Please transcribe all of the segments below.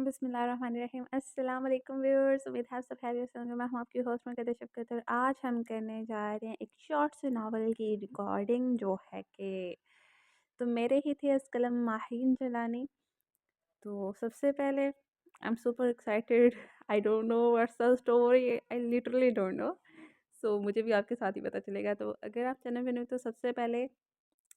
बिस्मिल्लाहिर्रहमानिर्रहीम। अस्सलाम वालेकुम व्यूअर्स, उम्मीद है आप सब खैरियत से होंगे। मैं हूँ आपकी होस्ट मुनकदर शफ़क़त और आज हम करने जा रहे हैं एक शॉर्ट से नावल की रिकॉर्डिंग जो है कि तो मेरे ही थे इस कलम माहीन जलानी। तो सबसे पहले I am super excited. I don't know what's the story, I literally don't know. So मुझे भी आपके साथ ही पता चलेगा। तो अगर आप चैनल पे न्यू तो सबसे पहले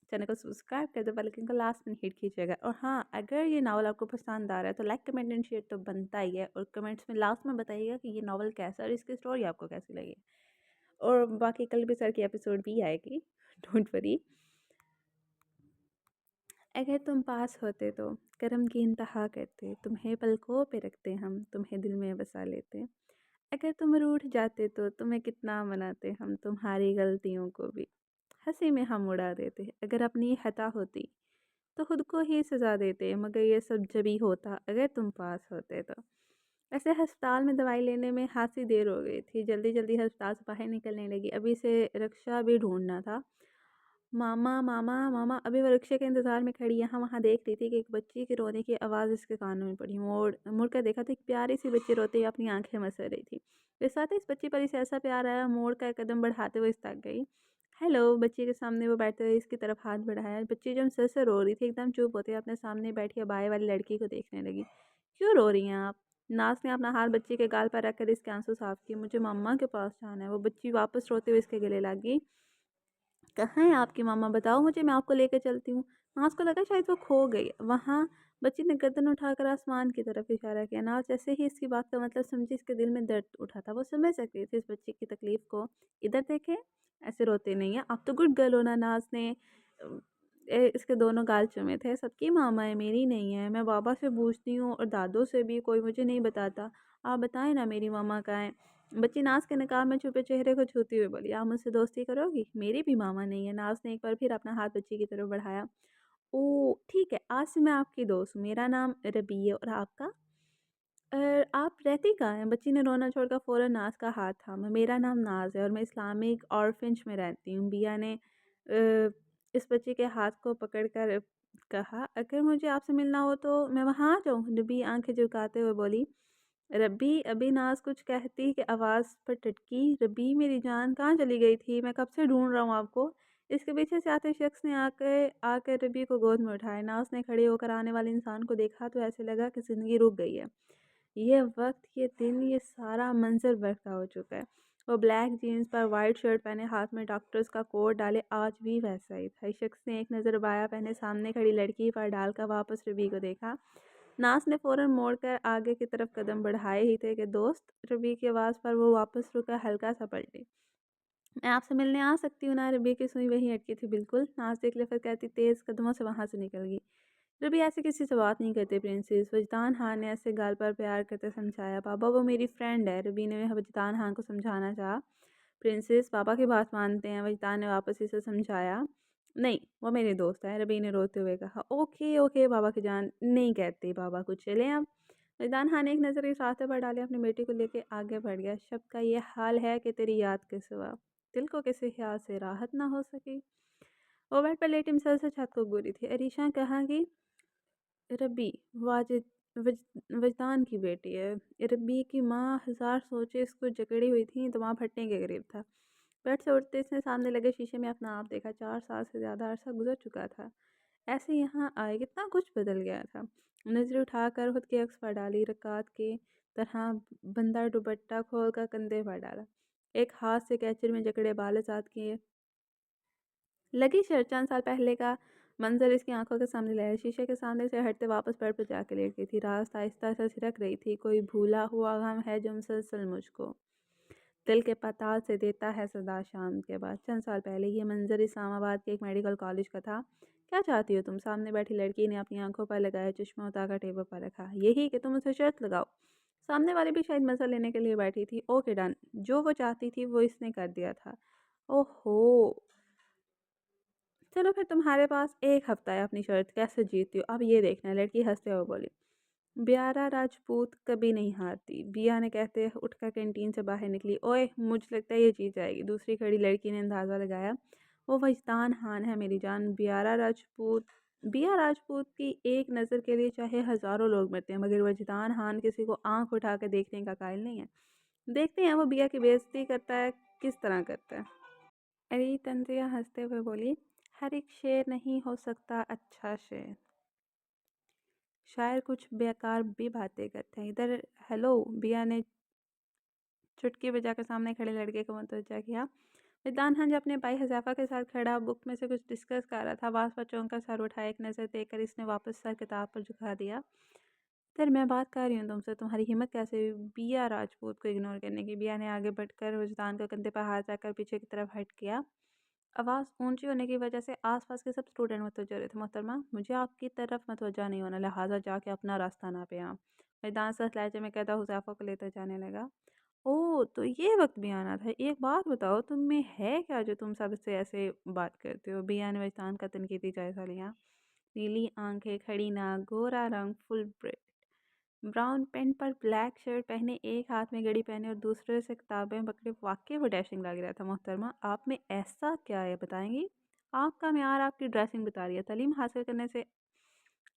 चैनल को सब्सक्राइब कर दो, बेल आइकन को लास्ट में हिट कीजिएगा। और हाँ, अगर ये नावल आपको पसंद आ रहा है तो लाइक कमेंट एंड शेयर तो बनता ही है, और कमेंट्स में लास्ट में बताइएगा कि ये नावल कैसा है और इसकी स्टोरी आपको कैसी लगी। और बाकी कल भी सर की एपिसोड भी आएगी, डोंट वरी। अगर तुम पास होते तो करम की इंतहा करते, तुम्हें पलकों पे रखते हम, तुम्हें दिल में बसा लेते। अगर तुम रूठ जाते तो तुम्हें कितना मनाते हम, तुम्हारी गलतियों को भी हंसी में हम उड़ा देते। अगर अपनी खता होती तो खुद को ही सज़ा देते, मगर ये सब जभी होता अगर तुम पास होते तो। ऐसे अस्पताल में दवाई लेने में खासी देर हो गई थी, जल्दी जल्दी अस्पताल से बाहर निकलने लगी। अभी से रिक्शा भी ढूंढना था। मामा मामा मामा, अभी वो रिक्शे के इंतज़ार में खड़ी यहाँ वहाँ देख रही थी कि एक बच्ची के रोने की आवाज़ इसके कानों में पड़ी। मुड़ कर देखा तो एक प्यारी सी बच्ची रोते हुए अपनी आंखें मसर रही थी। इस साथ ही इस बच्ची पर इसे ऐसा प्यार आया, मोड़ का कदम बढ़ाते हुए इस तक गई। हेलो, बच्ची के सामने वो बैठते हुए इसकी तरफ हाथ बढ़ाया। बच्ची जो सर से रो रही थी एकदम चुप होते अपने सामने बैठी अबाए वाली लड़की को देखने लगी। क्यों रो रही हैं आप? नाज ने अपना हाथ बच्ची के गाल पर रखकर इसके आंसू साफ किए। मुझे मम्मा के पास जाना है। वो बच्ची वापस रोते हुए इसके गले लगी। कहाँ है आपकी मम्मा, बताओ मुझे, मैं आपको लेकर चलती हूँ। नाज को लगा शायद वो खो गई। वहाँ बच्ची ने गर्दन उठाकर आसमान की तरफ इशारा किया। नाज जैसे ही इसकी बात का मतलब समझी, इसके दिल में दर्द उठा था। वो समझ सकती थी इस बच्ची की तकलीफ को। इधर देखें, ऐसे रोते नहीं है, आप तो गुड गर्ल हो ना। नाज ने इसके दोनों गाल चूमे थे। सबकी मामा है, मेरी नहीं है। मैं बाबा से पूछती हूँ और दादों से भी, कोई मुझे नहीं बताता। आप बताएं ना मेरी मामा कहाँ है। बच्ची नाज के नकाब में छुपे चेहरे को छूती हुई बोली, आप मुझसे दोस्ती करोगी? मेरी भी मामा नहीं है। नाज ने एक बार फिर अपना हाथ बच्ची की तरफ बढ़ाया। ओ ठीक है, आज से मैं आपकी दोस्त हूँ। मेरा नाम रबी है, और आपका? आप रहती कहाँ हैं? बच्ची ने रोना छोड़कर फ़ौरन नाज का हाथ थामा। मेरा नाम नाज है और मैं इस्लामिक ऑर्फेंज में रहती हूँ। बिया ने इस बच्ची के हाथ को पकड़कर कहा, अगर मुझे आपसे मिलना हो तो मैं वहाँ आ जाऊँ? रबी आंखें झुकाते हुए बोली। रब्बी, अभी नाज कुछ कहती कि आवाज़ पर टटकी। रब्बी मेरी जान, कहाँ चली गई थी? मैं कब से ढूंढ रहा हूँ आपको। इसके पीछे से आते शख्स ने आकर आकर रब्बी को गोद में उठाया। नाज ने खड़े होकर आने वाले इंसान को देखा तो ऐसे लगा कि ज़िंदगी रुक गई है। ये वक्त, ये दिन, ये सारा मंजर बरका हो चुका है। वो ब्लैक जीन्स पर वाइट शर्ट पहने, हाथ में डॉक्टर्स का कोट डाले, आज भी वैसा ही था। इस शख्स ने एक नज़र बाया पहने सामने खड़ी लड़की पर डालकर वापस रबी को देखा। नास ने फ़ौरन मोड़कर आगे की तरफ कदम बढ़ाए ही थे कि दोस्त। रबी की आवाज़ पर वो वापस रुका, हल्का सा पलटी। मैं आपसे मिलने आ सकती हूँ ना? रबी की सुई वहीं अटकी थी। बिल्कुल, नाज एक लफ्ज़ कहती तेज़ कदमों से वहाँ से निकल गई। रबी ऐसे किसी से बात नहीं करते प्रिंसेस, वजदान खान ने ऐसे गाल पर प्यार करते समझाया। पापा वो मेरी फ्रेंड है, रबी ने वजदान खान को समझाना चाहा। प्रिंसेस पापा की बात मानते हैं, वजदान ने वापस इसे समझाया। नहीं, वो मेरे दोस्त है, रबी ने रोते हुए कहा। ओके ओके बाबा की जान, नहीं कहते बाबा, कुछ चलें अब। वजदान खान ने एक नज़र इस रास्ते पर डाले, अपनी बेटी को लेकर आगे बढ़ गया। शब्द का ये हाल है कि तेरी याद के सिवा दिल को किसी ख्याल से राहत ना हो सकी। वो बेड पर लेटी मिसल से छत को घूरी थी। अरीशा कहाँ गई? रब्बी वाजिद वजदान की बेटी है। रब्बी की माँ हज़ार सोचे इसको जकड़ी हुई थी, दिमाग फटने के करीब था। बेड से उठते इसने सामने लगे शीशे में अपना आप देखा। 4 साल से ज़्यादा अरसा गुजर चुका था ऐसे यहाँ आए, कितना कुछ बदल गया था। नजर उठाकर खुद के अक्स पर डाली, रकात की तरह बंदा दुपट्टा खोल कर कंधे पर डाला। एक हाथ से कैचर में जकड़े बाल साथ किए लगी शर्ट। चंद साल पहले का मंजर इसकी आंखों के सामने लाया। शीशे के सामने से हटते वापस बेड पर जाकर लेट गई थी। रात आहिस्ता सा सिरक रही थी। कोई भूला हुआ गम है जो मुसलसल मुझको दिल के पाताल से देता है सदा शाम के बाद। चंद साल पहले ये मंजर इस्लामाबाद के एक मेडिकल कॉलेज का था। क्या चाहती हो तुम? सामने बैठी लड़की ने अपनी आंखों पर लगाया चश्मा उतारकर टेबल पर रखा। यही कि तुम उसे शर्त लगाओ। सामने वाली भी शायद मजा लेने के लिए बैठी थी। ओके डन, जो वो चाहती थी वो इसने कर दिया था। ओहो, चलो फिर तुम्हारे पास 1 हफ्ता है अपनी शर्त कैसे जीतती हो अब ये देखना। लड़की हंसते हुए बोली। ब्यारा राजपूत कभी नहीं हारती, बिया ने कहते उठकर कैंटीन से बाहर निकली। ओए, मुझे लगता है ये जीत जाएगी, दूसरी खड़ी लड़की ने अंदाज़ा लगाया। वो वजदान खान है मेरी जान, ब्यारा राजपूत बिया राजपूत की एक नज़र के लिए चाहे हज़ारों लोग मरते हैं, मगर वजदान खान किसी को आँख उठा कर देखने का कायल नहीं है। देखते हैं वो बिया की बेइज़्ज़ती करता है, किस तरह करता है। अरे तंजिया हँसते हुए बोली, हर एक शेर नहीं हो सकता अच्छा शेर। शायर कुछ बेकार भी बातें करते हैं। इधर हेलो, बिया ने चुटकी बजाकर सामने खड़े लड़के को मुतवज्जा किया। विद्वान खान जो अपने भाई हज़ैफ़ा के साथ खड़ा बुक में से कुछ डिस्कस कर रहा था, वास पर चौंक कर सर उठाया। एक नज़र देखकर इसने वापस सर किताब पर झुका दिया। सर मैं बात कर रही हूँ तुमसे, तुम्हारी हिम्मत कैसे हुई बिया राजपूत को इग्नोर करने की। बिया ने आगे बढ़कर विजदान के कंधे पर हाथ रखकर पीछे की तरफ हट किया। आवाज़ ऊंची होने की वजह से आसपास के सब स्टूडेंट मुतवज्जो रहे थे। मोहतरमा, मुझे आपकी तरफ मुतवज्जा नहीं होना, लिहाजा जाके अपना रास्ता ना पे आप। विजदान सख्त लहजे में कहता हुज़ैफ़ा को लेकर जाने लगा। ओह! तो ये वक़्त भी आना था। एक बात बताओ, तुम में है क्या जो तुम सबसे ऐसे बात करते हो? बिया ने वजदान का तनकीदी जायज़ा लिया। नीली आँखें, खड़ी नाक, गोरा रंग, फुल ब्रेड, ब्राउन पैंट पर ब्लैक शर्ट पहने, एक हाथ में घड़ी पहने और दूसरे से किताबें पकड़े, वाक़ई वो डैशिंग लग रहा था। मोहतरमा, आप में ऐसा क्या है बताएँगी? आपका मेयार आपकी ड्रेसिंग बता रही है। तालीम हासिल करने से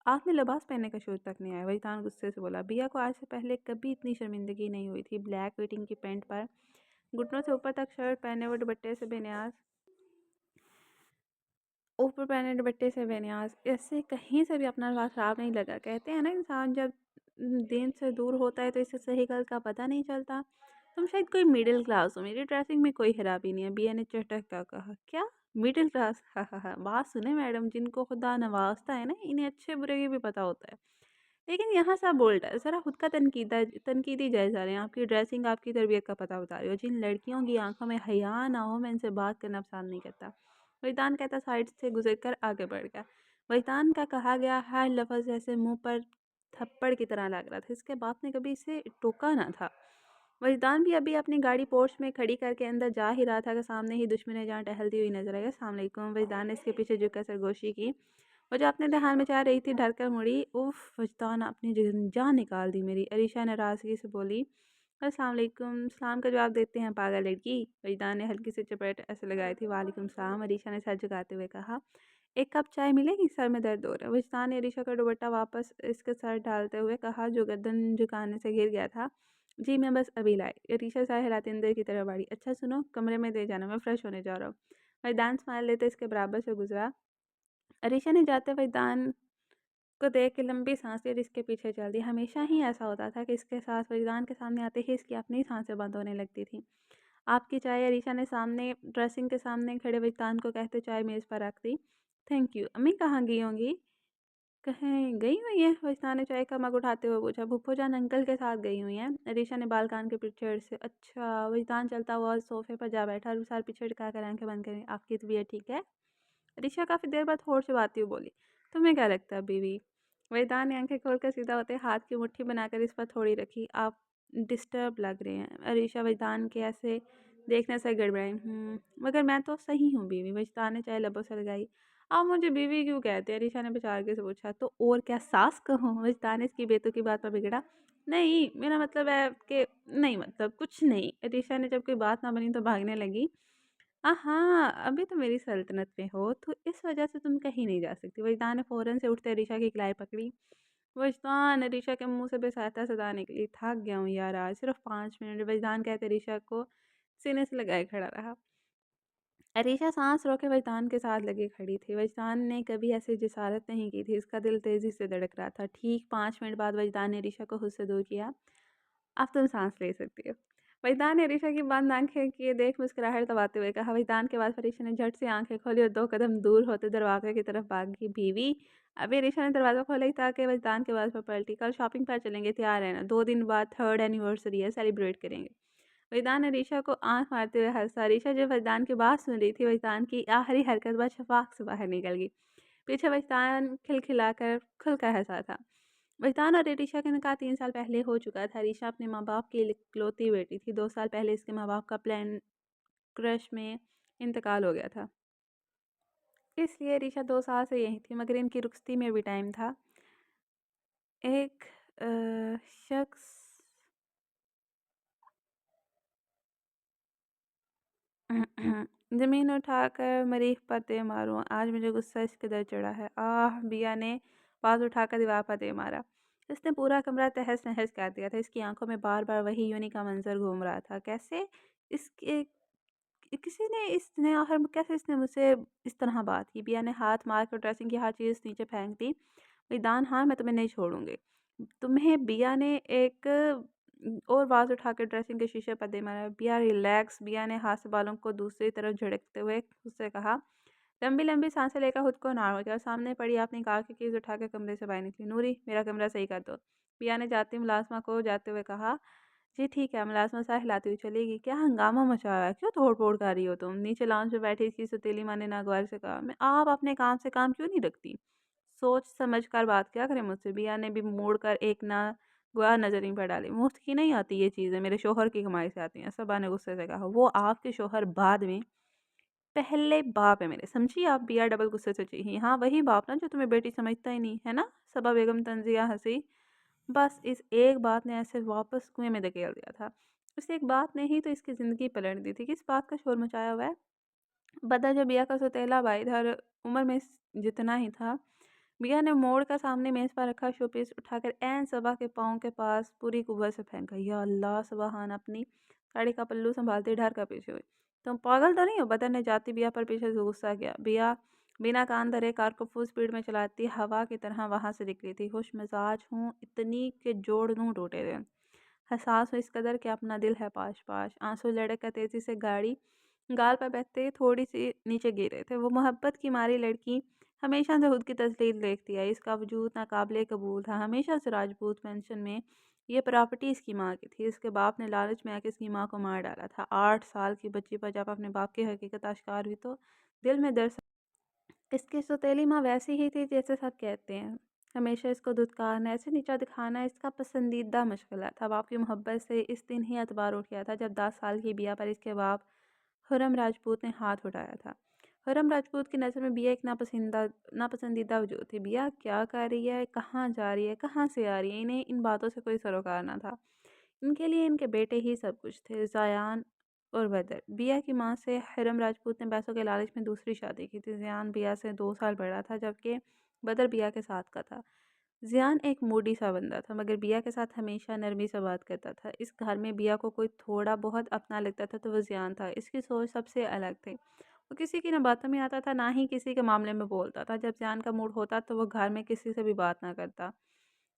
आपने लिबास पहनने का शौक़ तक नहीं आया। वहीदान गुस्से से बोला। बिया को आज से पहले कभी इतनी शर्मिंदगी नहीं हुई थी। ब्लैक वेटिंग की पैंट पर घुटनों से ऊपर तक शर्ट पहने हुए दुपट्टे से बेनियाज, ऊपर पहने दुपट्टे से बेनियाज, इससे कहीं से भी अपना लिबास ख़राब नहीं लगा। कहते हैं ना, इंसान जब दिन से दूर होता है तो इसे सही गलत का पता नहीं चलता। तुम शायद कोई मिडिल क्लास हो, मेरी ड्रेसिंग में कोई खराबी नहीं है। बिया ने चटक कर कहा। क्या मिडिल क्लास? हाँ हाँ हाँ, बात सुने मैडम, जिनको खुदा नवाजता है ना, इन्हें अच्छे बुरे की भी पता होता है। लेकिन यहाँ सब बोल्ड है। ज़रा खुद का तनकीदी जायज़ा लें। आपकी ड्रेसिंग आपकी तरबियत का पता बता रही हो। जिन लड़कियों की आंखों में हया ना हो, मैं इनसे बात करना पसंद नहीं करता। वहीदान कहता साइड से गुजर कर आगे बढ़ गया। वहीदान का कहा गया हर लफ्ज़ जैसे मुंह पर थप्पड़ की तरह लग रहा था। इसके बाप ने कभी इसे टोका ना था। वहीदान भी अभी अपनी गाड़ी पोर्च में खड़ी करके अंदर जा ही रहा था कि सामने ही दुश्मन जहाँ टहलती हुई नजर आई। अस्सलाम वालेकुम। वहीदान ने इसके पीछे झुककर सरगोशी की। वो जो अपने ध्यान में चाह रही थी ढलकर मुड़ी। उफ, वजदान अपनी जान निकाल दी मेरी। अरीशा नाराज़गी से बोली। अस्सलाम वालेकुम। सलाम का जवाब देते हैं पागल लड़की। वजदान ने हल्की से चपेट ऐसे लगाई थी। वालेकुम सलाम। अरीशा ने सर झुकाते हुए कहा। एक कप चाय मिलेगी, सर में दर्द हो रहा है। वजदान ने अरीशा का दुपट्टा वापस इसके सर डालते हुए कहा, जो गर्दन झुकाने से गिर गया था। जी मैं बस अभी लाई। अरीशा सर हिलाते अंदर की तरफ बढ़ी। अच्छा सुनो, कमरे में दे जाना, मैं फ्रेश होने जा रहा हूँ। वजदान स्माइल लेते इसके बराबर से गुजरा। अरीशा ने जाते वजदान को देख के लंबी सांसें और इसके पीछे चल दी। हमेशा ही ऐसा होता था कि इसके साथ वजदान के सामने आते ही इसकी अपनी सांसें बंद होने लगती थी। आपकी चाय। अरीशा ने सामने ड्रेसिंग के सामने खड़े वजदान को कहते चाय मेज़ पर रख दी। Thank you. अम्मी कहाँ गई होंगी? कहीं गई हुई हैं? वजदान ने चाय का मग उठाते हुए पूछा। भूपो जान अंकल के साथ गई हुई हैं। अरीशा ने बाल कान के पीछे से। अच्छा। वजदान चलता हुआ सोफे पर जा बैठा और सर पीछे टिकाकर आंखें बंद करें। आपकी तबीयत ठीक है? अरीशा काफ़ी देर बाद होश चबाती हुई बोली। तुम्हें क्या लगता है बीवी? वहीदान ने आंखें खोलकर सीधा होते हाथ की मुट्ठी बनाकर इस पर थोड़ी रखी। आप डिस्टर्ब लग रहे हैं। अरीशा वहीदान के ऐसे देखने से गड़बड़ाई। मगर मैं तो सही हूँ बीवी। वहीदान ने चाय लबों से लगाई। आप मुझे बीवी क्यों कहते हैं? अरीशा ने बेचारगी से पूछा। तो और क्या सास कहूँ? वहीदान ने इसकी बेतुकी बात पर बिगड़ा। नहीं, मेरा मतलब है कि नहीं, मतलब कुछ नहीं। अरीशा ने जब कोई बात ना बनी तो भागने लगी। हाँ, अभी तो मेरी सल्तनत में हो, तो इस वजह से तुम कहीं नहीं जा सकती। वजदान ने फ़ौरन से उठते अरीशा की कलाई पकड़ी। वजदान, अरीशा के मुंह से बेसहायता सदा निकली। थक गया हूँ यार, आज सिर्फ 5 मिनट। वजदान कहते अरीशा को सीने से लगाए खड़ा रहा। अरीशा सांस रोके वजदान के साथ लगी खड़ी थी। वजदान ने कभी ऐसी जिसारत नहीं की थी। इसका दिल तेज़ी से धड़क रहा था। ठीक 5 मिनट बाद वजदान ने अरीशा को खुद से दूर किया। अब तुम सांस ले सकती हो। वहीदान ने अरीशा की बंद आंखें किए देख मुस्कुराहट दबाते हुए कहा। वहीदान के बाद अरीशा ने झट से आंखें खोली और 2 कदम दूर होते दरवाजे की तरफ भागी। बीवी। अभी अरीशा ने दरवाज़ा खोला ही था कि वहीदान के बाद पर पलटी। कल शॉपिंग पर चलेंगे, तैयार है ना? 2 दिन बाद 3rd एनिवर्सरी है, सेलिब्रेट करेंगे। वहीदान अरीशा को आंख मारते हुए हंसा। अरीशा जब वहीदान की बात सुन रही थी, वहीदान की आखिरी हरकत बाद शफाक से बाहर निकल गई। पीछे वहीदान खिलखिलाकर खुलकर हंसा था। वहीदान और अरीशा का निकाह 3 साल पहले हो चुका था। अरीशा अपने माँ बाप की इकलौती बेटी थी। 2 साल पहले इसके माँ बाप का प्लान क्रश में इंतकाल हो गया था। इसलिए अरीशा 2 साल से यहीं थी, मगर इनकी रुखसती में भी टाइम था। एक शख्स ज़मीन उठाकर मरीख पर दे मारूँ, आज मुझे गुस्सा इस कदर चढ़ा है। आह! बिया ने बाँस उठाकर दीवार पर दे मारा। इसने पूरा कमरा तहस-नहस कर दिया था। इसकी आँखों में बार-बार वही यूनी का मंज़र घूम रहा था। कैसे इसके किसी ने इसने आखिर में कैसे इसने मुझसे इस तरह बात की? बिया ने हाथ मारकर ड्रेसिंग की हर चीज़ नीचे फेंक दी। मैदान हाँ, मैं तुम्हें नहीं छोड़ूँगी। तुम्हें बिया ने एक और वाज़ उठाकर ड्रेसिंग के शीशे पर दे मारा। बिया रिलैक्स, बिया ने हाथ से बालों को दूसरी तरफ झटकते हुए उससे कहा। लंबी-लंबी साँसें लेकर खुद को नॉर्मल किया और सामने पड़ी अपनी कार की कीज़ उठाकर कमरे से बाहर निकली। नूरी, मेरा कमरा सही कर दो। बिया ने जाती मुलाज़िमा को जाते हुए कहा। जी ठीक है, मुलाज़िमा सर हिलाती हुई चलेगी। क्या हंगामा मचा हुआ है? क्यों तोड़-फोड़ कर रही हो तुम? नीचे लाउंज में बैठी इसकी सौतेली माँ ने नागवार से कहा। मैं आप अपने काम से काम क्यों नहीं रखती? सोच समझ कर बात किया करें मुझसे। बिया ने भी मुड़ कर एक नागवार नज़र इन पर डाली। मुफ्त की नहीं आती ये चीज़ें, मेरे शौहर की कमाई से आती हैं। सबा ने गुस्से से कहा। वो आपके शौहर बाद में, पहले बाप है मेरे, समझी आप? बिया डबल गुस्से से चीखी। हाँ, वही बाप ना जो तुम्हें बेटी समझता ही नहीं, है ना? सबा बेगम तंज़िया हँसी। बस इस एक बात ने ऐसे वापस कुएँ में धकेल दिया था। इस एक बात ने ही तो इसकी ज़िंदगी पलट दी थी। किस बात का शोर मचाया हुआ है? बता जब बिया का सौतेला भाई हर उम्र में जितना ही था। बिया ने मोड़ कर सामने मेज़ पर रखा शोपीस उठाकर ऐन सबा के पाँव के पास पूरी कुव्वत से फेंका। या अल्लाह! सुबहान अपनी साड़ी का पल्लू संभालते डर कर पीछे हुई। तुम पागल तो नहीं हो? बदर ने जाती बिया पर पीछे से गुस्सा किया। बिया बिना कान धरे कार को फुल स्पीड में चलाती हवा की तरह वहाँ से निकली थी। खुश मिजाज हूँ इतनी के जोड़ दूँ टूटे थे। हसास हूँ इस कदर कि अपना दिल है पाश-पाश। आँसू लड़क कर तेज़ी से गाड़ी गाल पर बहते थोड़ी-सी नीचे गिरे थे। वो मोहब्बत की मारी लड़की हमेशा से खुद की तस्लील देखती आई। इसका वजूद नाकाबिले कबूल था। हमेशा से राजपूत पेंशन में ये प्रॉपर्टी इसकी माँ की थी। इसके बाप ने लालच में आके इसकी माँ को मार डाला था। 8 साल की बच्ची पर जब अपने बाप की हकीकत आश्कार हुई तो दिल में दर्द। इसकी सौतेली माँ वैसी ही थी जैसे सब कहते हैं। हमेशा इसको धुतकारना, ऐसे नीचा दिखाना इसका पसंदीदा मशगला था। बाप की मोहब्बत से इस दिन ही एतबार उठ गया था जब 10 साल की बिया पर इसके बाप खुर्रम राजपूत ने हाथ उठाया था। खुर्रम राजपूत की नज़र में बिया एक नापसंदीदा वजूद थी। बिया क्या कर रही है, कहाँ जा रही है, कहाँ से आ रही है, इन्हें इन बातों से कोई सरोकार ना था। इनके लिए इनके बेटे ही सब कुछ थे, ज़यान और बदर। बिया की माँ से खुर्रम राजपूत ने पैसों के लालच में दूसरी शादी की थी। ज़यान बिया से 2 साल बड़ा था जबकि बदर बिया के साथ का था। ज़ियान एक मूडी सा बंदा था मगर बिया के साथ हमेशा नरमी से बात करता था। इस घर में बिया को कोई थोड़ा बहुत अपना लगता था तो वो ज़ियान था। इसकी सोच सबसे अलग थी। वो किसी की ना बातों में आता था ना ही किसी के मामले में बोलता था। जब ज़ियान का मूड होता तो वो घर में किसी से भी बात ना करता।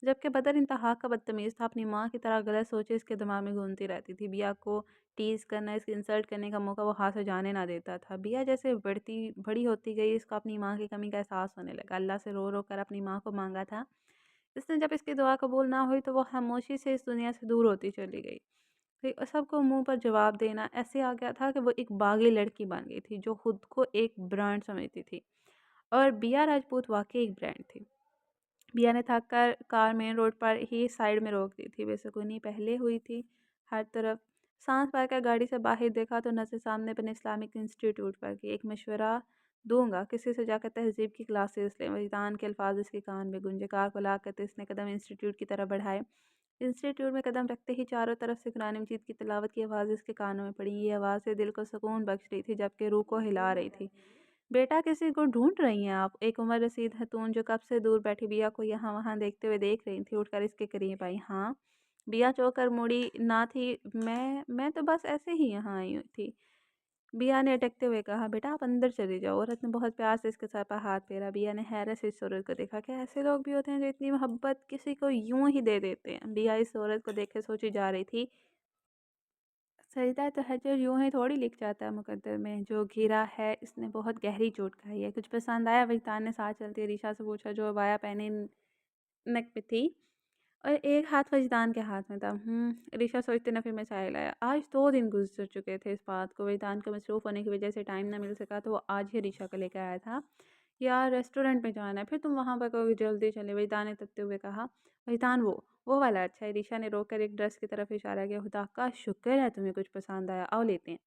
जबकि बदर इंतहा का बदतमीज़ था। अपनी माँ की तरह गलत सोचें इसके दिमाग में घूमती रहती थी। बिया को टीज़ करना, इसकी इंसल्ट करने का मौका वो हाथ से जाने ना देता था। बिया जैसे बड़ी होती गई इसको अपनी माँ की कमी का एहसास होने लगा। अल्लाह से रो रो कर अपनी माँ को मांगा था। इसने जब इसकी दुआ कबूल ना हुई तो वो खामोशी से इस दुनिया से दूर होती चली गई। फिर सबको मुंह पर जवाब देना ऐसे आ गया था कि वो एक बागी लड़की बन गई थी जो खुद को एक ब्रांड समझती थी। और बिया राजपूत वाकई एक ब्रांड थी। बिया ने थक कर कार मेन रोड पर ही साइड में रोक दी थी। बेसुकूनी पहले हुई थी हर तरफ। सांस पाकर गाड़ी से बाहर देखा तो नज़र सामने बने इस्लामिक इंस्टीट्यूट पर की। एक मशवरा दूंगा किसी से जाकर तहजीब की क्लासेस लें। वजदान के अल्फाज इसके कान में गूंजे। कार को ला कर इसने कदम इंस्टीट्यूट की तरफ बढ़ाए। इंस्टीट्यूट में कदम रखते ही चारों तरफ से कुरान मजीद की तिलावत की आवाज़ इसके कानों में पड़ी। ये आवाज़ें दिल को सुकून बख्श रही थी जबकि रूह को हिला रही थी। बेटा किसी को ढूंढ रही हैं आप? एक उम्र रसीद खतून जो कब से दूर बैठी बिया को यहाँ वहाँ देखते हुए देख रही थी उठकर इसके करीब आई। हाँ। बिया चौंक कर मुड़ी ना थी। मैं तो बस ऐसे ही यहाँ आई थी। बिया ने अटकते हुए कहा। बेटा आप अंदर चली जाओ। औरत ने बहुत प्यार से इसके सर पर हाथ फेरा। बिया ने हैरत से इस औरत को देखा। क्या ऐसे लोग भी होते हैं जो इतनी मोहब्बत किसी को यूं ही दे देते हैं? बिया इस औरत को देख के सोची जा रही थी। सजदा तहज्जुद यूं ही थोड़ी लिख जाता है मुकद्दर में। जो घिरा है इसने बहुत गहरी चोट खाई है। कुछ पसंद आया? वजदान ने साथ चलती रिशा से पूछा जो अबाया पहने नेक पे थी और एक हाथ वजदान के हाथ में था। रिशा सोचते न फिर में चाय लाया। आज 2 दिन गुजर चुके थे इस बात को। वजदान को मसरूफ़ होने की वजह से टाइम ना मिल सका तो वो आज ही रिशा को लेकर आया था। यार रेस्टोरेंट में जाना है, फिर तुम वहाँ पर कहोगे जल्दी चले। वजदान ने तपते हुए कहा। वजदान वो वाला अच्छा है। रिशा ने रोक कर एक ड्रेस की तरफ इशारा किया। खुदा का शुक्र है तुम्हें कुछ पसंद आया, आओ लेते हैं।